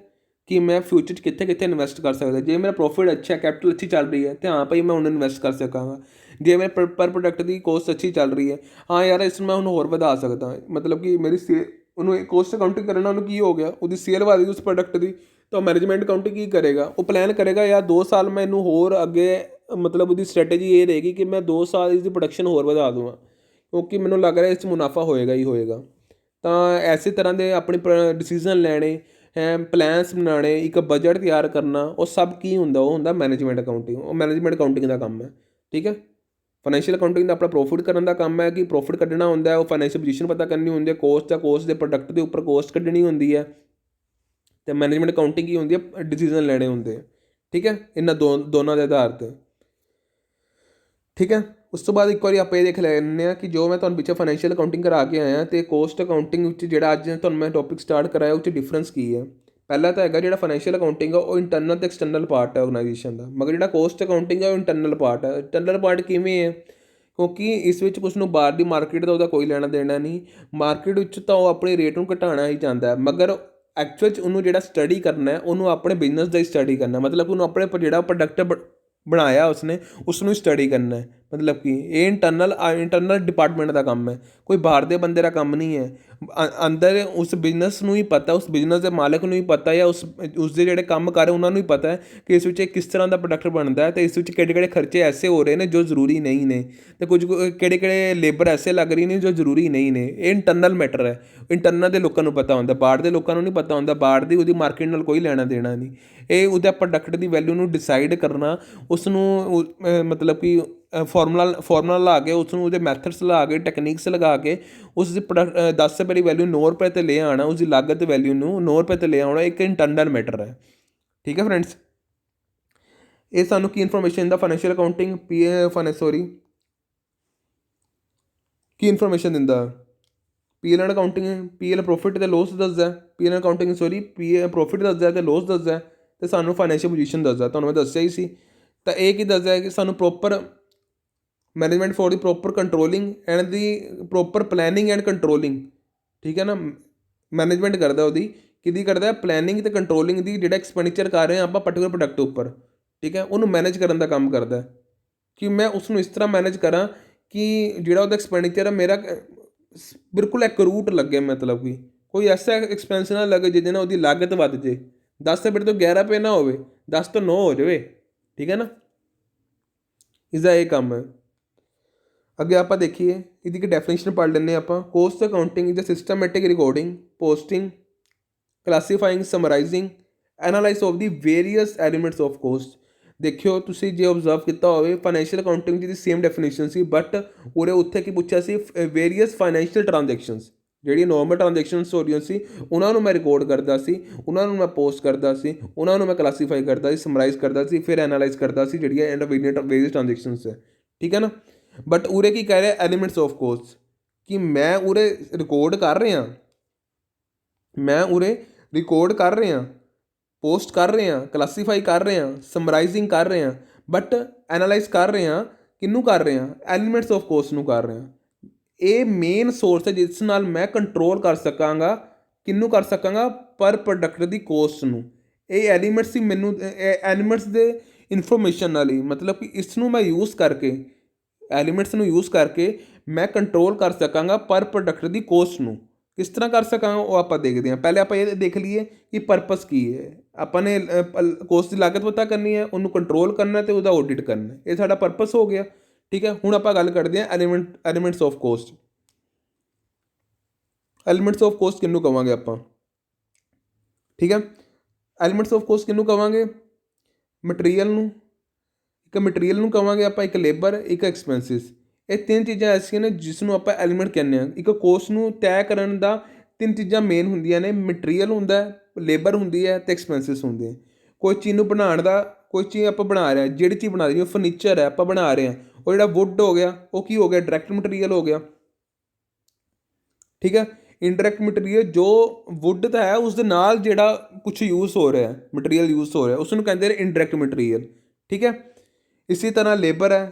ਕਿ ਮੈਂ ਫਿਊਚਰ 'ਚ ਕਿੱਥੇ ਕਿੱਥੇ ਇਨਵੈਸਟ ਕਰ ਸਕਦਾ। ਜੇ ਮੇਰਾ ਪ੍ਰੋਫਿਟ ਅੱਛਾ, ਕੈਪੀਟਲ ਅੱਛੀ ਚੱਲ ਰਹੀ ਹੈ ਤਾਂ ਹਾਂ ਭਾਈ ਮੈਂ ਹੁਣ ਇਨਵੈਸਟ ਕਰ ਸਕਾਂਗਾ। ਜੇ ਮੇਰੇ ਪਰ ਪ੍ਰੋਡਕਟ ਦੀ ਕੋਸਟ ਅੱਛੀ ਚੱਲ ਰਹੀ ਹੈ, ਹਾਂ ਯਾਰ ਇਸ ਨੂੰ ਮੈਂ ਹੁਣ ਹੋਰ ਵਧਾ ਸਕਦਾ, ਮਤਲਬ ਕਿ ਮੇਰੀ ਉਹਨੂੰ ਕੋਸਟ ਅਕਾਊਂਟਿੰਗ ਕਰਨ ਨਾਲ ਉਹਨੂੰ ਕੀ ਹੋ ਗਿਆ, ਉਹਦੀ ਸੇਲ ਵਧ ਗਈ ਉਸ ਪ੍ਰੋਡਕਟ ਦੀ। ਤਾਂ ਮੈਨੇਜਮੈਂਟ ਅਕਾਊਂਟਿੰਗ ਕੀ ਕਰੇਗਾ, ਉਹ ਪਲਾਨ ਕਰੇਗਾ ਯਾਰ 2 ਸਾਲ ਮੈਂ ਇਹਨੂੰ ਹੋਰ ਅੱਗੇ, ਮਤਲਬ ਉਹਦੀ ਸਟ੍ਰੈਟਜੀ ਇਹ ਰਹੇਗੀ ਕਿ ਮੈਂ 2 ਸਾਲ ਇਸ ਦੀ ਪ੍ਰੋਡਕਸ਼ਨ ਹੋਰ ਵਧਾ ਦੂੰਗਾ ਕਿਉਂਕਿ ਮੈਨੂੰ ਲੱਗ ਰਿਹਾ ਇਸ 'ਚ ਮੁਨਾਫਾ ਹੋਏਗਾ ਹੀ ਹੋਏਗਾ। ਤਾਂ ਐਸੇ ਤਰ੍ਹਾਂ ਦੇ ਆਪਣੇ ਡਿਸੀਜ਼ਨ ਲੈਣੇ ਹੈ, ਪਲਾਨਸ ਬਣਾਉਣੇ, ਇੱਕ ਬਜਟ ਤਿਆਰ ਕਰਨਾ, ਉਹ ਸਭ ਕੀ ਹੁੰਦਾ, ਉਹ ਹੁੰਦਾ ਮੈਨੇਜਮੈਂਟ ਅਕਾਊਂਟਿੰਗ। ਉਹ ਮੈਨੇਜਮੈਂਟ ਅਕਾਊਂਟਿੰਗ ਦਾ ਕੰਮ ਹੈ, ਠੀਕ ਹੈ। ਫਾਈਨੈਂਸ਼ੀਅਲ ਅਕਾਊਂਟਿੰਗ ਦਾ ਆਪਣਾ ਪ੍ਰੋਫਿਟ ਕਰਨ ਦਾ ਕੰਮ ਹੈ ਕਿ ਪ੍ਰੋਫਿਟ ਕੱਢਣਾ ਹੁੰਦਾ, ਉਹ ਫਾਈਨੈਂਸ਼ੀਅਲ ਪੋਜੀਸ਼ਨ ਪਤਾ ਕਰਨੀ ਹੁੰਦੀ ਹੈ, ਕੋਸਟ ਦੇ ਪ੍ਰੋਡਕਟ ਦੇ ਉੱਪਰ ਕੋਸਟ ਕੱਢਣੀ ਹੁੰਦੀ ਹੈ। ਅਤੇ ਮੈਨੇਜਮੈਂਟ ਅਕਾਊਂਟਿੰਗ ਕੀ ਹੁੰਦੀ ਹੈ, ਡਿਸੀਜ਼ਨ ਲੈਣੇ ਹੁੰਦੇ ਆ, ਠੀਕ ਹੈ, ਇਹਨਾਂ ਦੋਨਾਂ ਦੇ ਆਧਾਰ 'ਤੇ, ਠੀਕ ਹੈ। ਉਸ ਤੋਂ ਬਾਅਦ ਇੱਕ ਵਾਰੀ ਆਪਾਂ ਇਹ ਦੇਖ ਲੈਂਦੇ ਹਾਂ ਕਿ ਜੋ ਮੈਂ ਤੁਹਾਨੂੰ ਪਿੱਛੇ ਫਾਈਨੈਂਸ਼ੀਅਲ ਅਕਾਊਂਟਿੰਗ ਕਰਾ ਕੇ ਆਇਆ ਅਤੇ ਕੋਸਟ ਅਕਾਊਂਟਿੰਗ ਵਿੱਚ ਜਿਹੜਾ ਅੱਜ ਤੁਹਾਨੂੰ ਮੈਂ ਟੌਪਿਕ ਸਟਾਰਟ ਕਰਾਇਆ ਉਹ 'ਚ ਡਿਫਰੈਂਸ ਕੀ ਹੈ। ਪਹਿਲਾ ਤਾਂ ਹੈਗਾ ਜਿਹੜਾ ਫਾਈਨੈਂਸ਼ੀਅਲ ਅਕਾਊਂਟਿੰਗ ਆ ਉਹ ਇੰਟਰਨਲ ਅਤੇ ਐਕਸਟਰਨਲ ਪਾਰਟ ਹੈ ਆਰਗੇਨਾਈਜੇਸ਼ਨ ਦਾ, ਮਗਰ ਜਿਹੜਾ ਕੋਸਟ ਅਕਾਊਂਟਿੰਗ ਹੈ ਉਹ ਇੰਟਰਨਲ ਪਾਰਟ ਹੈ। ਇੰਟਰਨਲ ਪਾਰਟ ਕਿਵੇਂ ਹੈ, ਕਿਉਂਕਿ ਇਸ ਵਿੱਚ ਕੁਛ ਨੂੰ ਬਾਹਰ ਦੀ ਮਾਰਕੀਟ ਦਾ ਉਹਦਾ ਕੋਈ ਲੈਣਾ ਦੇਣਾ ਨਹੀਂ, ਮਾਰਕੀਟ ਵਿੱਚ ਤਾਂ ਉਹ ਆਪਣੇ ਰੇਟ ਨੂੰ ਘਟਾਉਣਾ ਹੀ ਚਾਹੁੰਦਾ, ਮਗਰ ਐਕਚੁਅਲ 'ਚ ਉਹਨੂੰ ਜਿਹੜਾ ਸਟੱਡੀ ਕਰਨਾ ਉਹਨੂੰ ਆਪਣੇ ਬਿਜ਼ਨਸ ਦਾ ਹੀ ਸਟੱਡੀ ਕਰਨਾ, ਮਤਲਬ ਉਹਨੂੰ ਆਪਣੇ ਜਿਹੜਾ ਪ੍ਰੋਡਕਟ ਬਣਾਇਆ ਉਸਨੇ ਉਸ ਨੂੰ ਸਟੱਡੀ ਕਰਨਾ ਹੈ। ਮਤਲਬ ਕਿ ਇਹ ਇੰਟਰਨਲ ਡਿਪਾਰਟਮੈਂਟ ਦਾ ਕੰਮ ਹੈ, ਕੋਈ ਬਾਹਰ ਦੇ ਬੰਦੇ ਦਾ ਕੰਮ ਨਹੀਂ ਹੈ। ਅੰਦਰ ਉਸ ਬਿਜ਼ਨਸ ਨੂੰ ਹੀ ਪਤਾ, ਉਸ ਬਿਜ਼ਨਸ ਦੇ ਮਾਲਕ ਨੂੰ ਹੀ ਪਤਾ ਜਾਂ ਉਸਦੇ ਜਿਹੜੇ ਕੰਮ ਕਰ ਉਹਨਾਂ ਨੂੰ ਹੀ ਪਤਾ ਹੈ ਕਿ ਇਸ ਵਿੱਚ ਕਿਸ ਤਰ੍ਹਾਂ ਦਾ ਪ੍ਰੋਡਕਟ ਬਣਦਾ ਹੈ ਅਤੇ ਇਸ ਵਿੱਚ ਕਿਹੜੇ ਕਿਹੜੇ ਖਰਚੇ ਐਸੇ ਹੋ ਰਹੇ ਨੇ ਜੋ ਜ਼ਰੂਰੀ ਨਹੀਂ ਨੇ ਅਤੇ ਕੁਝ ਕਿਹੜੇ ਕਿਹੜੇ ਲੇਬਰ ਐਸੇ ਲੱਗ ਰਹੀ ਨੇ ਜੋ ਜ਼ਰੂਰੀ ਨਹੀਂ ਨੇ। ਇਹ ਇੰਟਰਨਲ ਮੈਟਰ ਹੈ, ਇੰਟਰਨਲ ਦੇ ਲੋਕਾਂ ਨੂੰ ਪਤਾ ਹੁੰਦਾ, ਬਾਹਰ ਦੇ ਲੋਕਾਂ ਨੂੰ ਨਹੀਂ ਪਤਾ ਹੁੰਦਾ, ਬਾਹਰ ਦੀ ਉਹਦੀ ਮਾਰਕੀਟ ਨਾਲ ਕੋਈ ਲੈਣਾ ਦੇਣਾ ਨਹੀਂ। ਇਹ ਉਹਦਾ ਪ੍ਰੋਡਕਟ ਦੀ ਵੈਲਿਊ ਨੂੰ ਡਿਸਾਈਡ ਕਰਨਾ, ਉਸ ਨੂੰ ਮਤਲਬ ਕਿ ਫਾਰਮੂਲਾ ਲਾ ਕੇ, ਉਸ ਨੂੰ ਉਹਦੇ ਮੈਥਡਸ ਲਾ ਕੇ, ਟੈਕਨੀਕਸ ਲਗਾ ਕੇ ਉਸ ਦੀ 10 ਰੁਪਏ ਦੀ ਵੈਲਿਊ 9 ਰੁਪਏ 'ਤੇ ਲੈ ਆਉਣਾ, ਉਸਦੀ ਲਾਗਤ ਵੈਲਿਊ ਨੂੰ 9 ਰੁਪਏ 'ਤੇ ਲੈ ਆਉਣਾ, ਇੱਕ ਇੰਟਰਨਲ ਮੈਟਰ ਹੈ, ਠੀਕ ਹੈ ਫਰੈਂਡਸ। ਇਹ ਸਾਨੂੰ ਕੀ ਇਨਫੋਰਮੇਸ਼ਨ ਦਿੰਦਾ, ਫਾਈਨੈਂਸ਼ੀਅਲ ਅਕਾਊਂਟਿੰਗ ਕੀ ਇਨਫੋਰਮੇਸ਼ਨ ਦਿੰਦਾ, P&L ਅਕਾਊਂਟਿੰਗ, P&L ਪ੍ਰੋਫਿਟ ਅਤੇ ਲੋਸ ਦੱਸਦਾ, P&L ਅਕਾਊਂਟਿੰਗ ਪ੍ਰੋਫਿਟ ਦੱਸਦਾ ਅਤੇ ਲੋਸ ਦੱਸਦਾ ਅਤੇ ਸਾਨੂੰ ਫਾਈਨੈਂਸ਼ੀਅਲ ਪੋਜੀਸ਼ਨ ਦੱਸਦਾ, ਤੁਹਾਨੂੰ ਮੈਂ ਦੱਸਿਆ ਹੀ ਸੀ। ਤਾਂ ਇਹ ਕੀ ਦੱਸਦਾ ਹੈ ਕਿ ਸਾਨੂੰ proper management four the proper controlling and the proper planning and controlling, ਠੀਕ ਹੈ ਨਾ, ਮੈਨੇਜਮੈਂਟ ਕਰਦਾ ਉਹਦੀ, ਕਿਹਦੀ ਕਰਦਾ, ਪਲੈਨਿੰਗ ਤੇ ਕੰਟਰੋਲਿੰਗ ਦੀ, ਜਿਹੜਾ ਐਕਸਪੈਂਡੀਚਰ ਕਰ ਰਹੇ ਹਾਂ ਆਪਾਂ ਪਰਟੀਕੂਲਰ ਪ੍ਰੋਡਕਟ ਉੱਪਰ, ਠੀਕ ਹੈ, ਉਹਨੂੰ ਮੈਨੇਜ ਕਰਨ ਦਾ ਕੰਮ ਕਰਦਾ ਕਿ ਮੈਂ ਉਸ ਨੂੰ ਇਸ ਤਰ੍ਹਾਂ ਮੈਨੇਜ ਕਰਾਂ ਕਿ ਜਿਹੜਾ ਉਹਦਾ ਐਕਸਪੈਂਡੀਚਰ ਹੈ ਮੇਰਾ ਬਿਲਕੁਲ ਐਕੂਰੇਟ ਲੱਗੇ, ਮਤਲਬ ਕਿ ਕੋਈ ਐਸਾ ਐਕਸਪੈਂਸ ਨਾ ਲੱਗੇ ਜਿਹਦੇ ਨਾਲ ਉਹਦੀ ਲਾਗਤ ਵੱਧ ਜੇ, 10 ਰੁਪਏ ਤੋਂ 11 ਰੁਪਏ ਨਾ ਹੋਵੇ, 10 ਤੋਂ 9 ਹੋ ਜਾਵੇ, ਠੀਕ ਹੈ ਨਾ, ਇਸਦਾ ਇਹ ਕੰਮ ਹੈ। ਅੱਗੇ ਆਪਾਂ ਦੇਖੀਏ ਇਹਦੀ ਇੱਕ ਡੈਫੀਨੇਸ਼ਨ ਪੜ੍ਹ ਲੈਂਦੇ ਆਪਾਂ। Cost accounting is a systematic recording, posting, classifying, summarising, analyse of the various elements of cost. ਦੇਖਿਓ ਤੁਸੀਂ ਜੇ ਓਬਜ਼ਰਵ ਕੀਤਾ ਹੋਵੇ, ਫਾਈਨੈਂਸ਼ੀਅਲ ਅਕਾਊਂਟਿੰਗ ਦੀ ਸੇਮ ਡੈਫੀਨੇਸ਼ਨ ਸੀ, ਬਟ ਉਹਦੇ ਉੱਥੇ ਕੀ ਪੁੱਛਿਆ ਸੀ, ਵੇਰੀਅਸ ਫਾਈਨੈਂਸ਼ੀਅਲ ਟ੍ਰਾਂਜੈਕਸ਼ਨਸ, ਜਿਹੜੀ ਨੋਰਮਲ ਟ੍ਰਾਂਜੈਕਸ਼ਨਸ ਹੋ ਰਹੀਆਂ ਸੀ ਉਹਨਾਂ ਨੂੰ ਮੈਂ ਰਿਕਾਰਡ ਕਰਦਾ ਸੀ, ਉਹਨਾਂ ਨੂੰ ਮੈਂ ਪੋਸਟ ਕਰਦਾ ਸੀ, ਉਹਨਾਂ ਨੂੰ ਮੈਂ ਕਲਾਸੀਫਾਈ ਕਰਦਾ ਸੀ, ਸਮਰਾਈਜ਼ ਕਰਦਾ ਸੀ, ਫਿਰ ਐਨਾਲਾਈਜ਼ ਕਰਦਾ ਸੀ ਜਿਹੜੀਆਂ ਵੇਰੀਅਸ ਟ੍ਰਾਂਜੈਕਸ਼ਨਸ ਹੈ, ਠੀਕ ਹੈ ਨਾ। ਬਟ ਉਰੇ ਕੀ ਕਹਿ ਰਿਹਾ, ਐਲੀਮੈਂਟਸ ਆਫ ਕੋਸਟ, ਕਿ ਮੈਂ ਉਰੇ ਰਿਕਾਰਡ ਕਰ ਰਿਹਾ, ਮੈਂ ਉਰੇ ਰਿਕਾਰਡ ਕਰ ਰਿਹਾ, ਪੋਸਟ ਕਰ ਰਹੇ ਹਾਂ, ਕਲਾਸੀਫਾਈ ਕਰ ਰਹੇ ਹਾਂ, ਸਮਰਾਈਜ਼ਿੰਗ ਕਰ ਰਹੇ ਹਾਂ, ਬਟ ਐਨਾਲਾਈਜ਼ ਕਰ ਰਹੇ ਹਾਂ, ਕਿਹਨੂੰ ਕਰ ਰਹੇ ਹਾਂ, ਐਲੀਮੈਂਟਸ ਆਫ ਕੋਸਟ ਨੂੰ ਕਰ ਰਹੇ ਹਾਂ। ਇਹ ਮੇਨ ਸੋਰਸ ਹੈ ਜਿਸ ਨਾਲ ਮੈਂ ਕੰਟਰੋਲ ਕਰ ਸਕਾਂਗਾ, ਕਿਹਨੂੰ ਕਰ ਸਕਾਂਗਾ, ਪਰ ਪ੍ਰੋਡਕਟ ਦੀ ਕੋਸਟ ਨੂੰ। ਇਹ ਐਲੀਮੈਂਟਸ ਹੀ ਮੈਨੂੰ ਐਲੀਮੈਂਟਸ ਦੇ ਇਨਫੋਰਮੇਸ਼ਨ ਨਾਲ ਹੀ, ਮਤਲਬ ਕਿ ਇਸ ਨੂੰ ਮੈਂ ਯੂਜ਼ ਕਰਕੇ, ਐਲੀਮੈਂਟਸ ਨੂੰ ਯੂਜ਼ ਕਰਕੇ ਮੈਂ ਕੰਟਰੋਲ ਕਰ ਸਕਾਂਗਾ ਪਰ ਪ੍ਰੋਡਕਟ ਦੀ ਕੋਸਟ ਨੂੰ। ਕਿਸ ਤਰ੍ਹਾਂ ਕਰ ਸਕਾਂਗਾ ਉਹ ਆਪਾਂ ਦੇਖਦੇ ਹਾਂ। ਪਹਿਲੇ ਆਪਾਂ ਇਹ ਦੇਖ ਲਈਏ ਕਿ ਪਰਪਸ ਕੀ ਹੈ। ਆਪਾਂ ਨੇ ਕੋਸਟ ਦੀ ਲਾਗਤ ਪਤਾ ਕਰਨੀ ਹੈ, ਉਹਨੂੰ ਕੰਟਰੋਲ ਕਰਨਾ ਅਤੇ ਉਹਦਾ ਆਡਿਟ ਕਰਨਾ, ਇਹ ਸਾਡਾ ਪਰਪਸ ਹੋ ਗਿਆ, ਠੀਕ ਹੈ। ਹੁਣ ਆਪਾਂ ਗੱਲ ਕਰਦੇ ਹਾਂ elements of cost. Elements of cost ਕਿਹਨੂੰ ਕਹਾਂਗੇ ਆਪਾਂ, ਠੀਕ ਹੈ। ਐਲੀਮੈਂਟਸ ਆਫ ਕੋਸਟ ਕਿਹਨੂੰ ਕਹਾਂਗੇ, ਮਟੀਰੀਅਲ ਨੂੰ, ਇੱਕ ਮਟੀਰੀਅਲ ਨੂੰ ਕਹਾਂਗੇ ਆਪਾਂ, ਇੱਕ ਲੇਬਰ, ਇੱਕ ਐਕਸਪੈਂਸਿਸ। ਇਹ ਤਿੰਨ ਚੀਜ਼ਾਂ ਐਸੀਆਂ ਨੇ ਜਿਸ ਨੂੰ ਆਪਾਂ ਐਲੀਮੈਂਟ ਕਹਿੰਦੇ ਹਾਂ। ਇੱਕ ਕੋਸਟ ਨੂੰ ਤੈਅ ਕਰਨ ਦਾ ਤਿੰਨ ਚੀਜ਼ਾਂ ਮੇਨ ਹੁੰਦੀਆਂ ਨੇ, ਮਟੀਰੀਅਲ ਹੁੰਦਾ, ਲੇਬਰ ਹੁੰਦੀ ਹੈ ਅਤੇ ਐਕਸਪੈਂਸਿਸ ਹੁੰਦੇ ਹੈ। ਕੋਈ ਚੀਜ਼ ਨੂੰ ਬਣਾਉਣ ਦਾ, ਕੋਈ ਚੀਜ਼ ਆਪਾਂ ਬਣਾ ਰਹੇ ਹਾਂ, ਜਿਹੜੀ ਚੀਜ਼ ਬਣਾ ਰਹੀ ਹੈ, ਫਰਨੀਚਰ ਹੈ ਆਪਾਂ ਬਣਾ ਰਹੇ ਹਾਂ, ਉਹ ਜਿਹੜਾ ਵੁੱਡ ਹੋ ਗਿਆ ਉਹ ਕੀ ਹੋ ਗਿਆ, ਡਾਇਰੈਕਟ ਮਟੀਰੀਅਲ ਹੋ ਗਿਆ, ਠੀਕ ਹੈ। ਇਨਡਾਇਰੈਕਟ ਮਟੀਰੀਅਲ ਜੋ ਵੁੱਡ ਤਾਂ ਹੈ ਉਸ ਦੇ ਨਾਲ ਜਿਹੜਾ ਕੁਛ ਯੂਜ਼ ਹੋ ਰਿਹਾ, ਮਟੀਰੀਅਲ ਯੂਜ਼ ਹੋ ਰਿਹਾ, ਉਸ ਨੂੰ ਕਹਿੰਦੇ ਨੇ ਇਨਡਾਇਰੈਕਟ ਮਟੀਰੀਅਲ, ਠੀਕ ਹੈ। ਇਸੇ ਤਰ੍ਹਾਂ ਲੇਬਰ ਹੈ,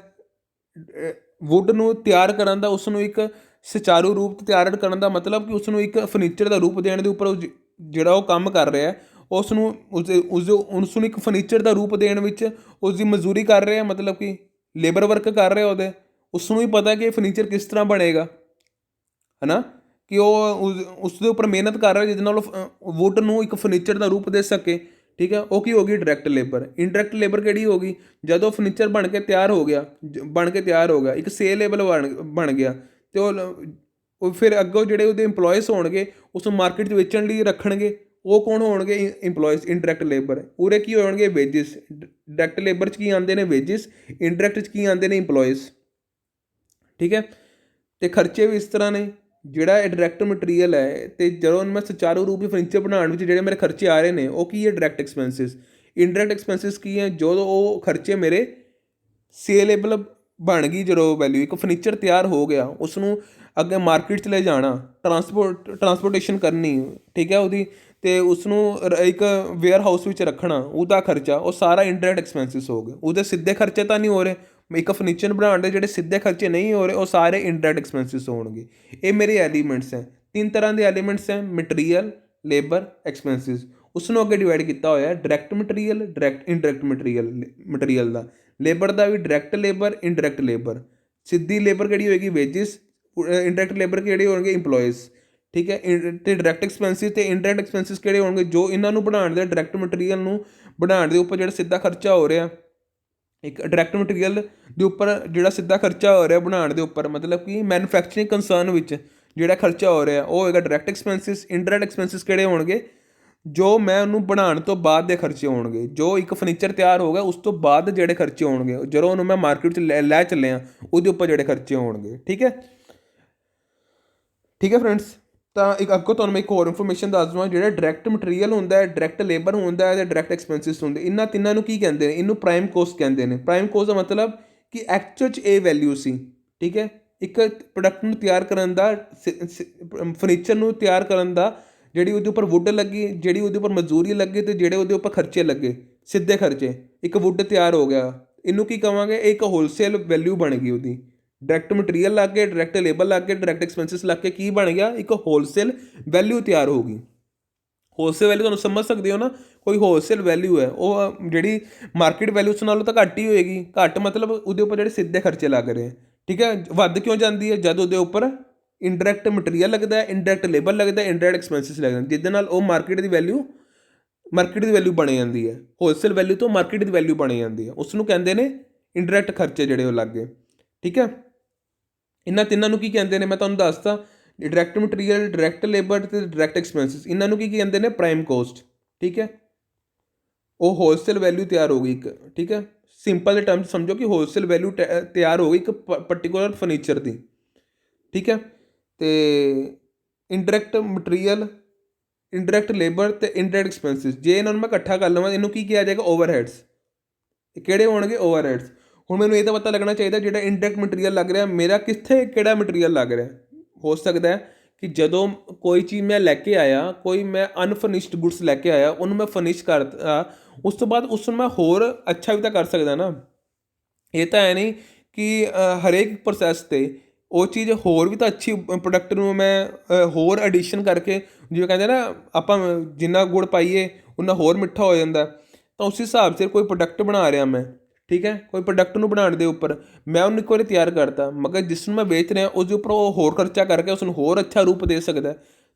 ਵੁੱਡ ਨੂੰ ਤਿਆਰ ਕਰਨ ਦਾ, ਉਸ ਨੂੰ ਇੱਕ ਸੁਚਾਰੂ ਰੂਪ ਤਿਆਰ ਕਰਨ ਦਾ ਮਤਲਬ ਕਿ ਉਸ ਨੂੰ ਇੱਕ ਫਰਨੀਚਰ ਦਾ ਰੂਪ ਦੇਣ ਦੇ ਉੱਪਰ ਜਿਹੜਾ ਉਹ ਕੰਮ ਕਰ ਰਿਹਾ ਉਸ ਨੂੰ ਉਸ ਨੂੰ ਇੱਕ ਫਰਨੀਚਰ ਦਾ ਰੂਪ ਦੇਣ ਵਿੱਚ ਉਸ ਦੀ ਮਜ਼ਦੂਰੀ ਕਰ ਰਿਹਾ, ਮਤਲਬ ਕਿ ਲੇਬਰ ਵਰਕ ਕਰ ਰਿਹਾ ਉਹਦੇ। ਉਸ ਨੂੰ ਵੀ ਪਤਾ ਕਿ ਫਰਨੀਚਰ ਕਿਸ ਤਰ੍ਹਾਂ ਬਣੇਗਾ, ਹੈ ਨਾ, ਕਿ ਉਹ ਉਸ ਦੇ ਉੱਪਰ ਮਿਹਨਤ ਕਰ ਰਿਹਾ ਜਿਹਦੇ ਨਾਲ ਉਹ ਵੁੱਡ ਨੂੰ ਇੱਕ ਫਰਨੀਚਰ ਦਾ ਰੂਪ ਦੇ ਸਕੇ, ਠੀਕ ਹੈ। ਉਹ ਕੀ ਹੋ ਗਈ, ਡਾਇਰੈਕਟ ਲੇਬਰ। ਇਨਡਾਇਰੈਕਟ ਲੇਬਰ ਕਿਹੜੀ ਹੋ ਗਈ, ਜਦੋਂ ਫਰਨੀਚਰ ਬਣ ਕੇ ਤਿਆਰ ਹੋ ਗਿਆ, ਇੱਕ ਸੇਲੇਬਲ ਬਣ ਗਿਆ, ਅਤੇ ਉਹ ਫਿਰ ਅੱਗੋਂ ਜਿਹੜੇ ਉਹਦੇ ਇੰਪਲੋਇਸ ਹੋਣਗੇ ਉਸ ਨੂੰ ਮਾਰਕੀਟ 'ਚ ਵੇਚਣ ਲਈ ਰੱਖਣਗੇ, ਉਹ ਕੌਣ ਹੋਣਗੇ, ਇੰਪਲੋਇਸ, ਇਨਡਾਇਰੈਕਟ ਲੇਬਰ। ਉਰੇ ਕੀ ਹੋਣਗੇ, ਵੇਜਿਸ। ਡਾਇਰੈਕਟ ਲੇਬਰ 'ਚ ਕੀ ਆਉਂਦੇ ਨੇ, ਵੇਜਿਸ। ਇਨਡਾਇਰੈਕਟ 'ਚ ਕੀ ਆਉਂਦੇ ਨੇ, ਇੰਪਲੋਇਸ, ਠੀਕ ਹੈ। ਅਤੇ ਖਰਚੇ ਵੀ ਇਸ ਤਰ੍ਹਾਂ ਨੇ, ਜਿਹੜਾ ਇਹ ਡਾਇਰੈਕਟ ਮਟੀਰੀਅਲ ਹੈ ਅਤੇ ਜਦੋਂ ਮੈਂ ਸੁਚਾਰੂ ਰੂਪ ਵਿੱਚ ਫਰਨੀਚਰ ਬਣਾਉਣ ਵਿੱਚ ਜਿਹੜੇ ਮੇਰੇ ਖਰਚੇ ਆ ਰਹੇ ਨੇ ਉਹ ਕੀ ਹੈ, ਡਾਇਰੈਕਟ ਐਕਸਪੈਂਸਿਸ। ਇਨਡਾਇਰੈਕਟ ਐਕਸਪੈਂਸਿਸ ਕੀ ਹੈ, ਜਦੋਂ ਉਹ ਖਰਚੇ ਮੇਰੇ ਸੇਲੇਬਲ ਬਣ ਗਈ, ਜਦੋਂ ਵੈਲਿਊ, ਇੱਕ ਫਰਨੀਚਰ ਤਿਆਰ ਹੋ ਗਿਆ, ਉਸ ਨੂੰ ਅੱਗੇ ਮਾਰਕੀਟ 'ਚ ਲੈ ਜਾਣਾ, ਟਰਾਂਸਪੋਰਟੇਸ਼ਨ ਕਰਨੀ, ਠੀਕ ਹੈ, ਉਹਦੀ, ਅਤੇ ਉਸ ਨੂੰ ਇੱਕ ਵੇਅਰ ਹਾਊਸ ਵਿੱਚ ਰੱਖਣਾ, ਉਹਦਾ ਖਰਚਾ, ਉਹ ਸਾਰਾ ਇਨਡਾਇਰੈਕਟ ਐਕਸਪੈਂਸਿਸ ਹੋ ਗਏ। ਉਹਦੇ ਸਿੱਧੇ ਖਰਚੇ ਤਾਂ ਨਹੀਂ ਹੋ ਰਹੇ, ਇੱਕ ਫਰਨੀਚਰ ਬਣਾਉਣ ਦੇ ਜਿਹੜੇ ਸਿੱਧੇ ਖਰਚੇ ਨਹੀਂ ਹੋ ਰਹੇ ਉਹ ਸਾਰੇ ਇਨਡਾਇਰੈਕਟ ਐਕਸਪੈਂਸਿਸ ਹੋਣਗੇ। ਇਹ ਮੇਰੇ ਐਲੀਮੈਂਟਸ ਹੈ, ਤਿੰਨ ਤਰ੍ਹਾਂ ਦੇ ਐਲੀਮੈਂਟਸ ਹੈ, ਮਟੀਰੀਅਲ, ਲੇਬਰ, ਐਕਸਪੈਂਸਿਸ। ਉਸ ਨੂੰ ਅੱਗੇ ਡਿਵਾਈਡ ਕੀਤਾ ਹੋਇਆ ਡਾਇਰੈਕਟ ਮਟੀਰੀਅਲ, ਇਨਡਾਇਰੈਕਟ ਮਟੀਰੀਅਲ ਦਾ, ਲੇਬਰ ਦਾ ਵੀ ਡਾਇਰੈਕਟ ਲੇਬਰ, ਇਨਡਾਇਰੈਕਟ ਲੇਬਰ। ਸਿੱਧੀ ਲੇਬਰ ਕਿਹੜੀ ਹੋਏਗੀ, ਵੇਜਿਸ। ਇਨਡਾਇਰੈਕਟ ਲੇਬਰ ਕਿਹੜੇ ਹੋਣਗੇ, ਇੰਪਲੋਇਸ, ਠੀਕ ਹੈ। ਅਤੇ ਡਾਇਰੈਕਟ ਐਕਸਪੈਂਸਿਸ ਅਤੇ ਇਨਡਾਇਰੈਕਟ ਐਕਸਪੈਂਸਿਸ ਕਿਹੜੇ ਹੋਣਗੇ, ਜੋ ਇਹਨਾਂ ਨੂੰ ਬਣਾਉਣ ਦੇ, ਡਾਇਰੈਕਟ ਮਟੀਰੀਅਲ ਨੂੰ ਬਣਾਉਣ ਦੇ ਉੱਪਰ ਜਿਹੜਾ ਸਿੱਧਾ ਖਰਚਾ ਹੋ ਰਿਹਾ, ਇੱਕ ਡਾਇਰੈਕਟ ਮਟੀਰੀਅਲ ਦੇ ਉੱਪਰ ਜਿਹੜਾ ਸਿੱਧਾ ਖਰਚਾ ਹੋ ਰਿਹਾ ਬਣਾਉਣ ਦੇ ਉੱਪਰ, ਮਤਲਬ ਕਿ ਮੈਨੂਫੈਕਚਰਿੰਗ ਕੰਸਰਨ ਵਿੱਚ ਜਿਹੜਾ ਖਰਚਾ ਹੋ ਰਿਹਾ ਉਹ ਹੋਏਗਾ ਡਾਇਰੈਕਟ ਐਕਸਪੈਂਸਿਸ। ਇਨਡਾਇਰੈਕਟ ਐਕਸਪੈਂਸਿਸ ਕਿਹੜੇ ਹੋਣਗੇ, ਜੋ ਮੈਂ ਉਹਨੂੰ ਬਣਾਉਣ ਤੋਂ ਬਾਅਦ ਦੇ ਖਰਚੇ ਹੋਣਗੇ, ਜੋ ਇੱਕ ਫਰਨੀਚਰ ਤਿਆਰ ਹੋ ਗਿਆ ਉਸ ਤੋਂ ਬਾਅਦ ਜਿਹੜੇ ਖਰਚੇ ਹੋਣਗੇ, ਜਦੋਂ ਉਹਨੂੰ ਮੈਂ ਮਾਰਕੀਟ 'ਚ ਲੈ ਚੱਲਿਆ ਉਹਦੇ ਉੱਪਰ ਜਿਹੜੇ ਖਰਚੇ ਹੋਣਗੇ, ਠੀਕ ਹੈ। ਠੀਕ ਹੈ ਫਰੈਂਡਸ, ਤਾਂ ਇੱਕ ਅੱਗੋਂ ਤੁਹਾਨੂੰ ਮੈਂ ਇੱਕ ਹੋਰ ਇਨਫੋਰਮੇਸ਼ਨ ਦੱਸ ਦਵਾਂ। ਜਿਹੜਾ ਡਾਇਰੈਕਟ ਮਟੀਰੀਅਲ ਹੁੰਦਾ, ਡਾਇਰੈਕਟ ਲੇਬਰ ਹੁੰਦਾ ਅਤੇ ਡਾਇਰੈਕਟ ਐਕਸਪੈਂਸਿਸ ਹੁੰਦੇ, ਇਹਨਾਂ ਤਿੰਨਾਂ ਨੂੰ ਕੀ ਕਹਿੰਦੇ ਨੇ, ਇਹਨੂੰ ਪ੍ਰਾਈਮ ਕੋਸਟ ਕਹਿੰਦੇ ਨੇ। ਪ੍ਰਾਈਮ ਕੋਸਟ ਦਾ ਮਤਲਬ ਕਿ ਐਕਚੁਅਲ 'ਚ ਇਹ ਵੈਲਿਊ ਸੀ, ਠੀਕ ਹੈ। ਇੱਕ ਪ੍ਰੋਡਕਟ ਨੂੰ ਤਿਆਰ ਕਰਨ ਦਾ, ਫਰਨੀਚਰ ਨੂੰ ਤਿਆਰ ਕਰਨ ਦਾ, ਜਿਹੜੀ ਉਹਦੇ ਉੱਪਰ ਵੁੱਡ ਲੱਗੀ, ਜਿਹੜੀ ਉਹਦੇ ਉੱਪਰ ਮਜ਼ਦੂਰੀ ਲੱਗੀ ਅਤੇ ਜਿਹੜੇ ਉਹਦੇ ਉੱਪਰ ਖਰਚੇ ਲੱਗੇ, ਸਿੱਧੇ ਖਰਚੇ। ਇੱਕ ਵੁੱਡ ਤਿਆਰ ਹੋ ਗਿਆ, ਇਹਨੂੰ ਕੀ ਕਹਾਂਗੇ, ਇਹ ਇੱਕ ਹੋਲਸੇਲ ਵੈਲਿਊ ਬਣ ਗਈ ਉਹਦੀ, ਡਾਇਰੈਕਟ ਮਟੀਰੀਅਲ ਲੱਗ ਗਏ, ਡਾਇਰੈਕਟ ਲੇਬਰ ਲੱਗ ਗਏ, ਡਾਇਰੈਕਟ ਐਕਸਪੈਂਸਿਸ ਲੱਗ ਕੇ ਕੀ ਬਣ ਗਿਆ, ਇੱਕ ਹੋਲਸੇਲ ਵੈਲਿਊ ਤਿਆਰ ਹੋ ਗਈ। ਹੋਲਸੇਲ ਵੈਲਿਊ ਤੁਹਾਨੂੰ ਸਮਝ ਸਕਦੇ ਹੋ ਨਾ, ਕੋਈ ਹੋਲਸੇਲ ਵੈਲਿਊ ਹੈ ਉਹ ਜਿਹੜੀ ਮਾਰਕੀਟ ਵੈਲਿਊ ਉਸ ਨਾਲੋਂ ਤਾਂ ਘੱਟ ਹੀ ਹੋਏਗੀ। ਘੱਟ ਮਤਲਬ ਉਹਦੇ ਉੱਪਰ ਜਿਹੜੇ ਸਿੱਧੇ ਖਰਚੇ ਲੱਗ ਰਹੇ, ਠੀਕ ਹੈ। ਵੱਧ ਕਿਉਂ ਜਾਂਦੀ ਹੈ, ਜਦ ਉਹਦੇ ਉੱਪਰ ਇੰਡਾਇਰੈਕਟ ਮਟੀਰੀਅਲ ਲੱਗਦਾ, ਇੰਡਾਇਰੈਕਟ ਲੇਬਰ ਲੱਗਦਾ, ਇੰਡਾਇਰੈਕਟ ਐਕਸਪੈਂਸਿਸ ਲੱਗਦੇ, ਜਿਹਦੇ ਨਾਲ ਉਹ ਮਾਰਕੀਟ ਦੀ ਵੈਲਿਊ ਬਣ ਜਾਂਦੀ ਹੈ। ਹੋਲਸੇਲ ਵੈਲਿਊ ਤੋਂ ਮਾਰਕੀਟ ਦੀ ਵੈਲਿਊ ਬਣ ਜਾਂਦੀ ਹੈ, ਉਸ ਨੂੰ ਕਹਿੰਦੇ ਨੇ ਇੰਡਾਇਰੈਕਟ ਖਰਚੇ ਜਿਹੜੇ ਉਹ ਲੱਗ ਗਏ, ਠੀਕ ਹੈ। ਇਹਨਾਂ ਤਿੰਨਾਂ ਨੂੰ ਕੀ ਕਹਿੰਦੇ ਨੇ, ਮੈਂ ਤੁਹਾਨੂੰ ਦੱਸਦਾ। ਡਾਇਰੈਕਟ ਮਟੀਰੀਅਲ, ਡਾਇਰੈਕਟ ਲੇਬਰ ਅਤੇ ਡਾਇਰੈਕਟ ਐਕਸਪੈਂਸਿਸ, ਇਹਨਾਂ ਨੂੰ ਕੀ ਕਹਿੰਦੇ ਨੇ, ਪ੍ਰਾਈਮ ਕੋਸਟ, ਠੀਕ ਹੈ। ਉਹ ਹੋਲਸੇਲ ਵੈਲਿਊ ਤਿਆਰ ਹੋ ਗਈ ਇੱਕ, ਠੀਕ ਹੈ। ਸਿੰਪਲ ਦੇ ਟਰਮ ਸਮਝੋ ਕਿ ਹੋਲਸੇਲ ਵੈਲਿਊ ਤਿਆਰ ਹੋ ਗਈ ਇੱਕ ਪਰਟੀਕੂਲਰ ਫਰਨੀਚਰ ਦੀ, ਠੀਕ ਹੈ। ਅਤੇ ਇੰਡਾਇਰੈਕਟ ਮਟੀਰੀਅਲ, ਇੰਡਾਇਰੈਕਟ ਲੇਬਰ ਅਤੇ ਇੰਡਾਇਰੈਕਟ ਐਕਸਪੈਂਸਿਸ, ਜੇ ਇਹਨਾਂ ਨੂੰ ਮੈਂ ਇਕੱਠਾ ਕਰ ਲਵਾਂ ਇਹਨੂੰ ਕੀ ਕਿਹਾ ਜਾਏਗਾ, ਓਵਰਹੈਡਸ। ਇਹ ਕਿਹੜੇ ਹੋਣਗੇ, ਓਵਰਹੈਡਸ। ਹੁਣ ਮੈਨੂੰ ਇਹ ਤਾਂ ਪਤਾ ਲੱਗਣਾ ਚਾਹੀਦਾ ਜਿਹੜਾ ਇੰਡਾਇਰੈਕਟ ਮਟੀਰੀਅਲ ਲੱਗ ਰਿਹਾ ਮੇਰਾ ਕਿੱਥੇ, ਕਿਹੜਾ ਮਟੀਰੀਅਲ ਲੱਗ ਰਿਹਾ। ਹੋ ਸਕਦਾ ਹੈ ਕਿ ਜਦੋਂ ਕੋਈ ਚੀਜ਼ ਮੈਂ ਲੈ ਕੇ ਆਇਆ, ਕੋਈ ਮੈਂ ਅਨਫਰਨਿਸ਼ਡ ਗੁੱਡਸ ਲੈ ਕੇ ਆਇਆ, ਉਹਨੂੰ ਮੈਂ ਫਰਨਿਸ਼ ਕਰਤਾ, ਉਸ ਤੋਂ ਬਾਅਦ ਉਸ ਨੂੰ ਮੈਂ ਹੋਰ ਅੱਛਾ ਵੀ ਤਾਂ ਕਰ ਸਕਦਾ ਨਾ। ਇਹ ਤਾਂ ਹੈ ਨਹੀਂ ਕਿ ਹਰੇਕ ਪ੍ਰੋਸੈਸ 'ਤੇ ਉਹ ਚੀਜ਼ ਹੋਰ ਵੀ ਤਾਂ ਅੱਛੀ ਪ੍ਰੋਡਕਟ ਨੂੰ ਮੈਂ ਹੋਰ ਐਡੀਸ਼ਨ ਕਰਕੇ, ਜਿਵੇਂ ਕਹਿੰਦੇ ਨਾ ਆਪਾਂ ਜਿੰਨਾ ਗੁੜ ਪਾਈਏ ਉਨਾ ਹੋਰ ਮਿੱਠਾ ਹੋ ਜਾਂਦਾ, ਤਾਂ ਉਸ ਹਿਸਾਬ 'ਤੇ ਕੋਈ ਪ੍ਰੋਡਕਟ ਬਣਾ ਰਿਹਾ ਮੈਂ, ਠੀਕ ਹੈ। ਕੋਈ ਪ੍ਰੋਡਕਟ ਨੂੰ ਬਣਾਉਣ ਦੇ ਉੱਪਰ ਮੈਂ ਉਹਨੂੰ ਇੱਕ ਵਾਰੀ ਤਿਆਰ ਕਰਤਾ, ਮਗਰ ਜਿਸ ਨੂੰ ਮੈਂ ਵੇਚ ਰਿਹਾ ਉਸਦੇ ਉੱਪਰ ਉਹ ਹੋਰ ਖਰਚਾ ਕਰਕੇ ਉਸ ਨੂੰ ਹੋਰ ਅੱਛਾ ਰੂਪ ਦੇ ਸਕਦਾ।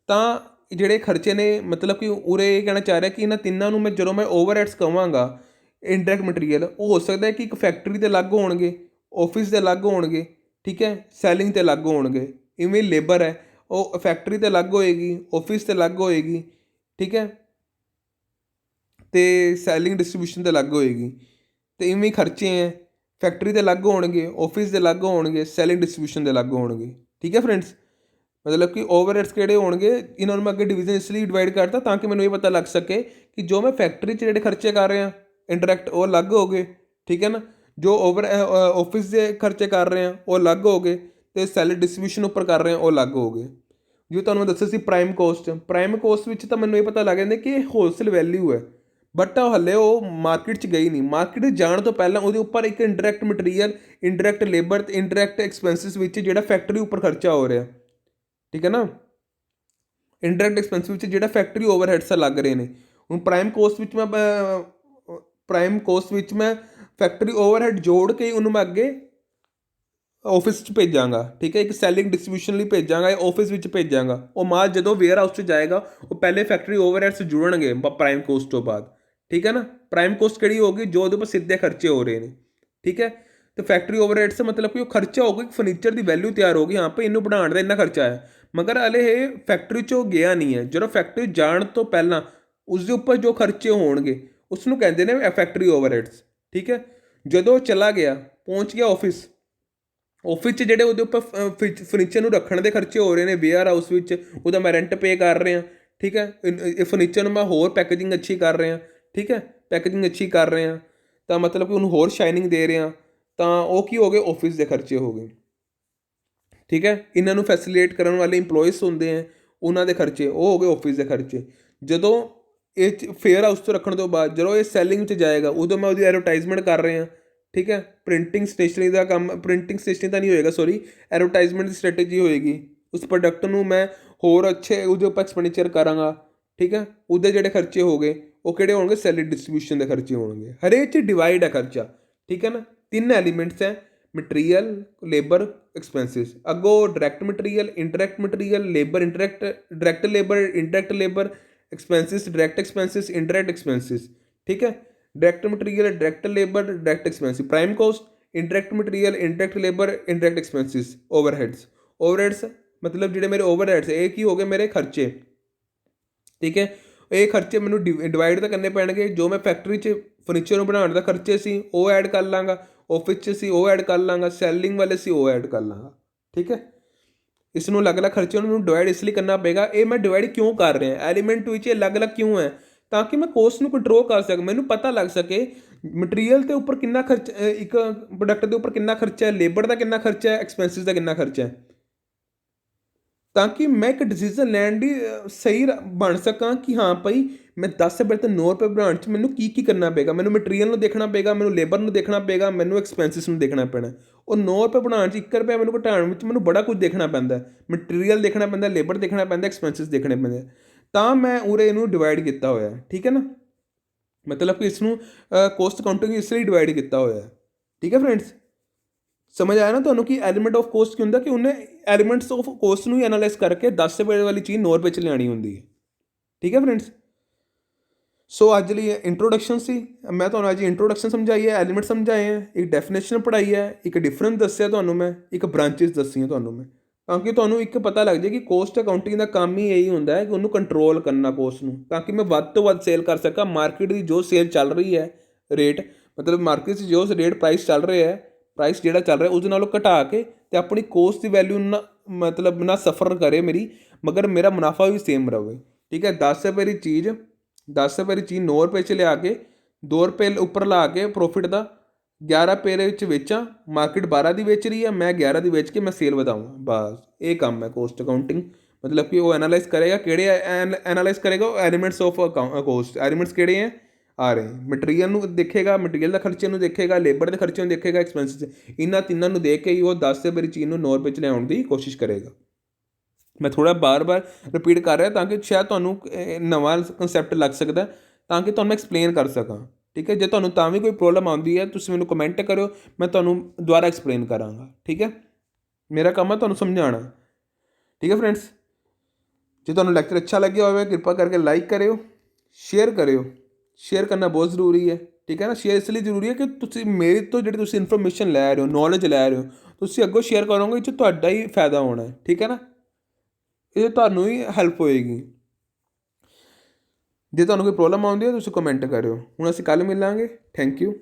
ਤਾਂ ਜਿਹੜੇ ਖਰਚੇ ਨੇ, ਮਤਲਬ ਕਿ ਉਰੇ ਇਹ ਕਹਿਣਾ ਚਾਹ ਰਿਹਾ ਕਿ ਇਹਨਾਂ ਤਿੰਨਾਂ ਨੂੰ ਮੈਂ ਜਦੋਂ ਮੈਂ ਓਵਰਹੈਡਸ ਕਹਾਂਗਾ, ਇੰਡਾਇਰੈਕਟ ਮਟੀਰੀਅਲ, ਉਹ ਹੋ ਸਕਦਾ ਹੈ ਕਿ ਇੱਕ ਫੈਕਟਰੀ ਦੇ ਅਲੱਗ ਹੋਣਗੇ, ਆਫਿਸ ਦੇ ਅਲੱਗ ਹੋਣਗੇ, ਠੀਕ ਹੈ, ਸੈਲਿੰਗ 'ਤੇ ਅਲੱਗ ਹੋਣਗੇ। ਇਵੇਂ ਲੇਬਰ ਹੈ ਉਹ ਫੈਕਟਰੀ 'ਤੇ ਅਲੱਗ ਹੋਏਗੀ, ਆਫਿਸ 'ਤੇ ਅਲੱਗ ਹੋਏਗੀ, ਠੀਕ ਹੈ, ਅਤੇ ਸੈਲਿੰਗ ਡਿਸਟਰੀਬਿਊਸ਼ਨ 'ਤੇ ਅਲੱਗ ਹੋਏਗੀ। ਅਤੇ ਇਵੇਂ ਖਰਚੇ ਹੈ, ਫੈਕਟਰੀ ਦੇ ਅਲੱਗ ਹੋਣਗੇ, ਆਫਿਸ ਦੇ ਅਲੱਗ ਹੋਣਗੇ, ਸੈਲਿੰਗ ਡਿਸਟਰੀਬਿਊਸ਼ਨ ਦੇ ਅਲੱਗ ਹੋਣਗੇ, ਠੀਕ ਹੈ ਫਰੈਂਡਸ। ਮਤਲਬ ਕਿ ਓਵਰਹੈਡਸ ਕਿਹੜੇ ਹੋਣਗੇ, ਇਹਨਾਂ ਨੂੰ ਮੈਂ ਅੱਗੇ ਡਿਵੀਜ਼ਨ ਇਸ ਲਈ ਡਿਵਾਈਡ ਕਰਤਾ ਤਾਂ ਕਿ ਮੈਨੂੰ ਇਹ ਪਤਾ ਲੱਗ ਸਕੇ ਕਿ ਜੋ ਮੈਂ ਫੈਕਟਰੀ 'ਚ ਜਿਹੜੇ ਖਰਚੇ ਕਰ ਰਿਹਾ ਇੰਡਾਇਰੈਕਟ, ਉਹ ਅਲੱਗ ਹੋ ਗਏ, ਠੀਕ ਹੈ ਨਾ। ਜੋ ਆਫਿਸ ਦੇ ਖਰਚੇ ਕਰ ਰਹੇ ਹਾਂ ਉਹ ਅਲੱਗ ਹੋ ਗਏ, ਅਤੇ ਸੈਲਿੰਗ ਡਿਸਟਰੀਬਿਊਸ਼ਨ ਉੱਪਰ ਕਰ ਰਹੇ ਹਾਂ ਉਹ ਅਲੱਗ ਹੋ ਗਏ। ਜੋ ਤੁਹਾਨੂੰ ਮੈਂ ਦੱਸਿਆ ਸੀ ਪ੍ਰਾਈਮ ਕੋਸਟ ਵਿੱਚ ਤਾਂ ਮੈਨੂੰ ਇਹ ਪਤਾ ਲੱਗ ਜਾਂਦਾ ਕਿ ਇਹ ਹੋਲਸੇਲ ਵੈਲਿਊ ਹੈ, ਬਟ ਹਲੇ ਉਹ ਮਾਰਕੀਟ 'ਚ ਗਈ ਨਹੀਂ। ਮਾਰਕੀਟ 'ਚ ਜਾਣ ਤੋਂ ਪਹਿਲਾਂ ਉਹਦੇ ਉੱਪਰ ਇੱਕ ਇੰਡਾਇਰੈਕਟ ਮਟੀਰੀਅਲ, ਇੰਡਾਇਰੈਕਟ ਲੇਬਰ ਅਤੇ ਇੰਡਾਇਰੈਕਟ ਐਕਸਪੈਂਸਿਸ ਵਿੱਚ ਜਿਹੜਾ ਫੈਕਟਰੀ ਉੱਪਰ ਖਰਚਾ ਹੋ ਰਿਹਾ, ਠੀਕ ਹੈ ਨਾ। ਇੰਡਾਇਰੈਕਟ ਐਕਸਪੈਂਸਿਸ ਵਿੱਚ ਜਿਹੜਾ ਫੈਕਟਰੀ ਓਵਰਹੈਡਸ ਲੱਗ ਰਹੇ ਨੇ। ਹੁਣ ਪ੍ਰਾਈਮ ਕੋਸਟ ਵਿੱਚ ਮੈਂ ਫੈਕਟਰੀ ਓਵਰਹੈਡ ਜੋੜ ਕੇ ਉਹਨੂੰ ਮੈਂ ਅੱਗੇ ਆਫਿਸ 'ਚ ਭੇਜਾਂਗਾ, ਠੀਕ ਹੈ। ਇੱਕ ਸੈਲਿੰਗ ਡਿਸਟਰੀਬਿਊਸ਼ਨ ਲਈ ਭੇਜਾਂਗਾ, ਆਫਿਸ ਵਿੱਚ ਭੇਜਾਂਗਾ। ਉਹ ਮਾਲ ਜਦੋਂ ਵੇਅਰ ਹਾਊਸ 'ਚ ਜਾਏਗਾ ਉਹ ਪਹਿਲੇ ਫੈਕਟਰੀ ਓਵਰਹੈਡਸ ਜੁੜਨਗੇ ਪ੍ਰਾਈਮ ਕੋਸਟ ਤੋਂ ਬਾਅਦ, ਠੀਕ ਹੈ ਨਾ। ਪ੍ਰਾਈਮ ਕੋਸਟ ਕਿਹੜੀ ਹੋਗੀ, ਜੋ ਉਹਦੇ ਉੱਪਰ ਸਿੱਧੇ ਖਰਚੇ ਹੋ ਰਹੇ ਨੇ, ਠੀਕ ਹੈ। ਅਤੇ ਫੈਕਟਰੀ ਓਵਰਹੈਡਸ ਮਤਲਬ ਕਿ ਉਹ ਖਰਚਾ ਹੋਊਗਾ, ਫਰਨੀਚਰ ਦੀ ਵੈਲਿਊ ਤਿਆਰ ਹੋ ਗਈ, ਹਾਂ ਭਾਈ ਇਹਨੂੰ ਬਣਾਉਣ ਦਾ ਇੰਨਾ ਖਰਚਾ ਹੈ, ਮਗਰ ਹਲੇ ਇਹ ਫੈਕਟਰੀ 'ਚੋਂ ਗਿਆ ਨਹੀਂ ਹੈ। ਜਦੋਂ ਫੈਕਟਰੀ ਜਾਣ ਤੋਂ ਪਹਿਲਾਂ ਉਸਦੇ ਉੱਪਰ ਜੋ ਖਰਚੇ ਹੋਣਗੇ ਉਸ ਨੂੰ ਕਹਿੰਦੇ ਨੇ ਫੈਕਟਰੀ ਓਵਰਹੈਡਸ, ਠੀਕ ਹੈ। ਜਦੋਂ ਚਲਾ ਗਿਆ, ਪਹੁੰਚ ਗਿਆ ਆਫਿਸ 'ਚ ਜਿਹੜੇ ਉਹਦੇ ਉੱਪਰ ਫਰਨੀਚਰ ਨੂੰ ਰੱਖਣ ਦੇ ਖਰਚੇ ਹੋ ਰਹੇ ਨੇ ਵੇਅਰ ਹਾਊਸ ਵਿੱਚ, ਉਹਦਾ ਮੈਂ ਰੈਂਟ ਪੇ ਕਰ ਰਿਹਾ, ਠੀਕ ਹੈ। ਇਹ ਫਰਨੀਚਰ ਨੂੰ ਮੈਂ ਹੋਰ ਪੈਕੇਜਿੰਗ ਅੱਛੀ ਕਰ ਰਿਹਾ, ਠੀਕ ਹੈ, ਪੈਕੇਜਿੰਗ ਅੱਛੀ ਕਰ ਰਿਹਾ, ਤਾਂ ਮਤਲਬ ਕਿ ਉਹਨੂੰ ਹੋਰ ਸ਼ਾਈਨਿੰਗ ਦੇ ਰਿਹਾ, ਤਾਂ ਉਹ ਕੀ ਹੋ ਗਏ, ਆਫਿਸ ਦੇ ਖਰਚੇ ਹੋ ਗਏ, ਠੀਕ ਹੈ। ਇਹਨਾਂ ਨੂੰ ਫੈਸਿਲੀਟੇਟ ਕਰਨ ਵਾਲੇ ਇੰਪਲੋਇਸ ਹੁੰਦੇ ਹੈ, ਉਹਨਾਂ ਦੇ ਖਰਚੇ ਉਹ ਹੋ ਗਏ ਆਫਿਸ ਦੇ ਖਰਚੇ। ਜਦੋਂ ਇਹ ਫੇਅਰ ਹਾਊਸ ਤੋਂ ਰੱਖਣ ਤੋਂ ਬਾਅਦ ਜਦੋਂ ਇਹ ਸੈਲਿੰਗ 'ਚ ਜਾਏਗਾ ਉਦੋਂ ਮੈਂ ਉਹਦੀ ਐਡਵਰਟਾਈਜ਼ਮੈਂਟ ਕਰ ਰਿਹਾ, ਠੀਕ ਹੈ। ਪ੍ਰਿੰਟਿੰਗ ਸਟੇਸ਼ਨਰੀ ਦਾ ਕੰਮ, ਪ੍ਰਿੰਟਿੰਗ ਸਟੇਸ਼ਨਰੀ ਤਾਂ ਨਹੀਂ ਹੋਏਗਾ, ਸੋਰੀ, ਐਡਵਰਟਾਈਜ਼ਮੈਂਟ ਦੀ ਸਟ੍ਰੈਟਜੀ ਹੋਏਗੀ। ਉਸ ਪ੍ਰੋਡਕਟ ਨੂੰ ਮੈਂ ਹੋਰ ਅੱਛੇ ਉਹਦੇ ਉੱਪਰ ਐਕਸਪੈਂਡੀਚਰ ਕਰਾਂਗਾ, ਠੀਕ ਹੈ। ਉਹਦੇ ਜਿਹੜੇ ਖਰਚੇ ਹੋ ਗਏ ਉਹ ਕਿਹੜੇ ਹੋਣਗੇ, ਸੈਲਿੰਗ ਡਿਸਟਰੀਬਿਊਸ਼ਨ ਦੇ ਖਰਚੇ ਹੋਣਗੇ। ਹਰੇਕ 'ਚ ਡਿਵਾਈਡ ਹੈ ਖਰਚਾ, ਠੀਕ ਹੈ ਨਾ। 3 ਐਲੀਮੈਂਟਸ ਹੈ, ਮਟੀਰੀਅਲ, ਲੇਬਰ, ਐਕਸਪੈਂਸਿਸ। ਅੱਗੋਂ direct material, indirect material, labour, direct labour, indirect labour, expenses, direct expenses, indirect expenses, ਠੀਕ ਹੈ। Direct material, direct labour, direct expensive, prime cost, indirect material, indirect labour, indirect expenses, overheads मतलब ਜਿਹੜੇ ਮੇਰੇ overheads ਇਹ ਕੀ ਹੋ ਗਏ, ਮੇਰੇ ਖਰਚੇ, ਠੀਕ ਹੈ। ਇਹ ਖਰਚੇ ਮੈਨੂੰ ਡਿਵਾਈਡ ਤਾਂ ਕਰਨੇ ਪੈਣਗੇ। ਜੋ ਮੈਂ ਫੈਕਟਰੀ 'ਚ ਫਰਨੀਚਰ ਨੂੰ ਬਣਾਉਣ ਦਾ ਖਰਚੇ ਸੀ ਉਹ ਐਡ ਕਰ ਲਾਂਗਾ, ਆਫਿਸ 'ਚ ਸੀ ਉਹ ਐਡ ਕਰ ਲਾਂਗਾ, ਸੈਲਿੰਗ ਵਾਲੇ ਸੀ ਉਹ ਐਡ ਕਰ ਲਾਂਗਾ, ਠੀਕ ਹੈ। ਇਸ ਨੂੰ ਅਲੱਗ ਅਲੱਗ ਖਰਚੇ ਨੂੰ ਡਿਵਾਈਡ ਇਸ ਲਈ ਕਰਨਾ ਪਏਗਾ। ਇਹ ਮੈਂ ਡਿਵਾਈਡ ਕਿਉਂ ਕਰ ਰਿਹਾ, ਐਲੀਮੈਂਟ ਵਿੱਚ ਅਲੱਗ ਅਲੱਗ ਕਿਉਂ ਹੈ, ਤਾਂ ਕਿ ਮੈਂ ਕੋਸਟ ਨੂੰ ਕੰਟਰੋਲ ਕਰ ਸਕਾਂ, ਮੈਨੂੰ ਪਤਾ ਲੱਗ ਸਕੇ ਮਟੀਰੀਅਲ ਦੇ ਉੱਪਰ ਕਿੰਨਾ ਖਰਚਾ, ਇੱਕ ਪ੍ਰੋਡਕਟ ਦੇ ਉੱਪਰ ਕਿੰਨਾ ਖਰਚਾ ਹੈ, ਲੇਬਰ ਦਾ ਕਿੰਨਾ ਖਰਚਾ ਹੈ, ਐਕਸਪੈਂਸਿਸ ਦਾ ਕਿੰਨਾ ਖਰਚਾ ਹੈ, ਤਾਂ ਕਿ ਮੈਂ ਇੱਕ ਡਿਸੀਜ਼ਨ ਲੈਣ ਦੀ ਸਹੀ ਬਣ ਸਕਾਂ ਕਿ ਹਾਂ ਭਾਈ ਮੈਂ 10 ਰੁਪਏ ਤੋਂ 9 ਰੁਪਏ ਬਣਾਉਣ 'ਚ ਮੈਨੂੰ ਕੀ ਕਰਨਾ ਪਏਗਾ। ਮੈਨੂੰ ਮਟੀਰੀਅਲ ਨੂੰ ਦੇਖਣਾ ਪਏਗਾ, ਮੈਨੂੰ ਲੇਬਰ ਨੂੰ ਦੇਖਣਾ ਪਏਗਾ, ਮੈਨੂੰ ਐਕਸਪੈਂਸਿਸ ਨੂੰ ਦੇਖਣਾ ਪੈਣਾ। ਉਹ 9 ਰੁਪਏ ਬਣਾਉਣ 'ਚ 1 ਰੁਪਇਆ ਮੈਨੂੰ ਘਟਾਉਣ ਵਿੱਚ ਮੈਨੂੰ ਬੜਾ ਕੁਝ ਦੇਖਣਾ ਪੈਂਦਾ। ਮਟੀਰੀਅਲ ਦੇਖਣਾ ਪੈਂਦਾ, ਲੇਬਰ ਦੇਖਣਾ ਪੈਂਦਾ, ਐਕਸਪੈਂਸਿਸ ਦੇਖਣੇ ਪੈਂਦੇ। ਤਾਂ ਮੈਂ ਉਰੇ ਇਹਨੂੰ ਡਿਵਾਈਡ ਕੀਤਾ ਹੋਇਆ, ਠੀਕ ਹੈ ਨਾ। ਮਤਲਬ ਕਿ ਇਸ ਨੂੰ ਕੋਸਟ ਅਕਾਊਂਟਿੰਗ ਇਸ ਲਈ ਡਿਵਾਈਡ ਕੀਤਾ ਹੋਇਆ, ਠੀਕ ਹੈ ਫਰੈਂਡਸ। ਸਮਝ ਆਇਆ ਨਾ ਤੁਹਾਨੂੰ ਕਿ ਐਲੀਮੈਂਟ ਆਫ ਕੋਸਟ ਕੀ ਹੁੰਦਾ, ਕਿ ਉਹਨੇ ਐਲੀਮੈਂਟਸ ਆਫ ਕੋਸਟ ਨੂੰ ਹੀ ਐਨਾਲਾਈਜ਼ ਕਰਕੇ 10 ਰੁਪਏ ਵਾਲੀ ਚੀਜ਼ 9 ਰੁਪਏ 'ਚ ਲਿਆਉਣੀ ਹੁੰਦੀ ਹੈ, ਠੀਕ ਹੈ ਫਰੈਂਡਸ। ਸੋ ਅੱਜ ਲਈ ਇੰਟਰੋਡਕਸ਼ਨ ਸੀ, ਮੈਂ ਤੁਹਾਨੂੰ ਅੱਜ ਇੰਟਰੋਡਕਸ਼ਨ ਸਮਝਾਈ ਹੈ, ਐਲੀਮੈਂਟ ਸਮਝਾਏ ਹੈ, ਇੱਕ ਡੈਫੀਨੇਸ਼ਨ ਪੜ੍ਹਾਈ ਹੈ, ਇੱਕ ਡਿਫਰੈਂਸ ਦੱਸਿਆ ਤੁਹਾਨੂੰ ਮੈਂ, ਇੱਕ ਬ੍ਰਾਂਚਿਸ ਦੱਸੀਆਂ ਤੁਹਾਨੂੰ ਮੈਂ, ਤਾਂ ਕਿ ਤੁਹਾਨੂੰ ਇੱਕ ਪਤਾ ਲੱਗ ਜਾਏ ਕਿ ਕੋਸਟ ਅਕਾਊਂਟਿੰਗ ਦਾ ਕੰਮ ਹੀ ਇਹੀ ਹੁੰਦਾ ਹੈ ਕਿ ਉਹਨੂੰ ਕੰਟਰੋਲ ਕਰਨਾ ਕੋਸਟ ਨੂੰ, ਤਾਂ ਕਿ ਮੈਂ ਵੱਧ ਤੋਂ ਵੱਧ ਸੇਲ ਕਰ ਸਕਾਂ। ਮਾਰਕੀਟ ਦੀ ਜੋ ਸੇਲ ਚੱਲ ਰਹੀ ਹੈ ਰੇਟ, ਮਤਲਬ ਮਾਰਕੀਟ 'ਚ ਜੋ ਰੇਟ ਪ੍ਰਾਈਸ ਚੱਲ ਰਿਹਾ ਹੈ, ਪ੍ਰਾਈਸ ਜਿਹੜਾ ਚੱਲ ਰਿਹਾ ਉਹਦੇ ਨਾਲੋਂ ਘਟਾ ਕੇ ਅਤੇ ਆਪਣੀ ਕੋਸਟ ਦੀ ਵੈਲਿਊ ਨਾ ਮਤਲਬ ਨਾ ਸਫਰ ਕਰੇ ਮੇਰੀ, ਮਗਰ ਮੇਰਾ ਮੁਨਾਫਾ ਵੀ ਸੇਮ ਰਹੇ, ਠੀਕ ਹੈ। 10 ਰੁਪਏ ਦੀ ਚੀਜ਼ 10 ਰੁਪਏ ਦੀ ਚੀਜ਼ 9 ਰੁਪਏ 'ਚ ਲਿਆ ਕੇ 2 ਰੁਪਏ ਉੱਪਰ ਲਾ ਕੇ ਪ੍ਰੋਫਿਟ ਦਾ 11 ਰੁਪਏ ਦੇ ਵਿੱਚ ਵੇਚਾਂ। ਮਾਰਕੀਟ 12 ਦੀ ਵੇਚ ਰਹੀ ਹੈ, ਮੈਂ 11 ਦੀ ਵੇਚ ਕੇ ਮੈਂ ਸੇਲ ਵਧਾਵਾਂ, ਬਸ ਇਹ ਕੰਮ ਹੈ ਕੋਸਟ ਅਕਾਊਂਟਿੰਗ। ਮਤਲਬ ਕਿ ਉਹ ਐਨਾਲਾਈਜ਼ ਕਰੇਗਾ ਕਿਹੜੇ ਐਨਾਲਾਈਜ਼ ਕਰੇਗਾ ਉਹ ਐਲੀਮੈਂਟਸ ਆਫ ਕੋਸਟ। ਐਲੀਮੈਂਟਸ ਕਿਹੜੇ ਹੈ ਆ ਰਹੇ, ਮਟੀਰੀਅਲ ਨੂੰ ਦੇਖੇਗਾ, ਮਟੀਰੀਅਲ ਦਾ ਖਰਚੇ ਨੂੰ ਦੇਖੇਗਾ, ਲੇਬਰ ਦੇ ਖਰਚੇ ਨੂੰ ਦੇਖੇਗਾ, ਐਕਸਪੈਂਸਿਸ, ਇਹਨਾਂ ਤਿੰਨਾਂ ਨੂੰ ਦੇਖ ਕੇ ਹੀ ਉਹ 10 ਰੁਪਏ ਦੀ ਚੀਜ਼ ਨੂੰ 9 ਰੁਪਏ 'ਚ ਲਿਆਉਣ ਦੀ ਕੋਸ਼ਿਸ਼ ਕਰੇਗਾ। ਮੈਂ ਥੋੜ੍ਹਾ ਬਾਰ-ਬਾਰ ਰਿਪੀਟ ਕਰ ਰਿਹਾ ਤਾਂ ਕਿ ਸ਼ਾਇਦ ਤੁਹਾਨੂੰ ਨਵਾਂ ਕੰਸੈਪਟ ਲੱਗ ਸਕਦਾ, ਤਾਂ ਕਿ ਤੁਹਾਨੂੰ ਐਕਸਪਲੇਨ ਕਰ ਸਕਾਂ, ਠੀਕ ਹੈ। ਜੇ ਤੁਹਾਨੂੰ ਤਾਂ ਵੀ ਕੋਈ ਪ੍ਰੋਬਲਮ ਆਉਂਦੀ ਹੈ ਤੁਸੀਂ ਮੈਨੂੰ ਕਮੈਂਟ ਕਰਿਓ, ਮੈਂ ਤੁਹਾਨੂੰ ਦੁਬਾਰਾ ਐਕਸਪਲੇਨ ਕਰਾਂਗਾ, ਠੀਕ ਹੈ। ਮੇਰਾ ਕੰਮ ਹੈ ਤੁਹਾਨੂੰ ਸਮਝਾਉਣਾ, ਠੀਕ ਹੈ ਫਰੈਂਡਸ। ਜੇ ਤੁਹਾਨੂੰ ਲੈਕਚਰ ਅੱਛਾ ਲੱਗਿਆ ਹੋਵੇ ਕਿਰਪਾ ਕਰਕੇ ਲਾਈਕ ਕਰਿਓ, ਸ਼ੇਅਰ ਕਰਿਓ। ਸ਼ੇਅਰ ਕਰਨਾ ਬਹੁਤ ਜ਼ਰੂਰੀ ਹੈ, ਠੀਕ ਹੈ ਨਾ। ਸ਼ੇਅਰ ਇਸ ਲਈ ਜ਼ਰੂਰੀ ਹੈ ਕਿ ਤੁਸੀਂ ਮੇਰੇ ਤੋਂ ਜਿਹੜੀ ਤੁਸੀਂ ਇਨਫੋਰਮੇਸ਼ਨ ਲੈ ਰਹੇ ਹੋ, ਨੌਲੇਜ ਲੈ ਰਹੇ ਹੋ, ਤੁਸੀਂ ਅੱਗੋਂ ਸ਼ੇਅਰ ਕਰੋਗੇ, ਇਹ 'ਚ ਤੁਹਾਡਾ ਹੀ ਫਾਇਦਾ ਹੋਣਾ ਹੈ, ਠੀਕ ਹੈ ਨਾ। ਇਹ ਤੁਹਾਨੂੰ ਹੀ ਹੈਲਪ ਹੋਏਗੀ। ਜੇ ਤੁਹਾਨੂੰ ਕੋਈ ਪ੍ਰੋਬਲਮ ਆਉਂਦੀ ਹੈ ਤੁਸੀਂ ਕਮੈਂਟ ਕਰਿਓ। ਹੁਣ ਅਸੀਂ ਕੱਲ੍ਹ ਮਿਲਾਂਗੇ, ਥੈਂਕ ਯੂ।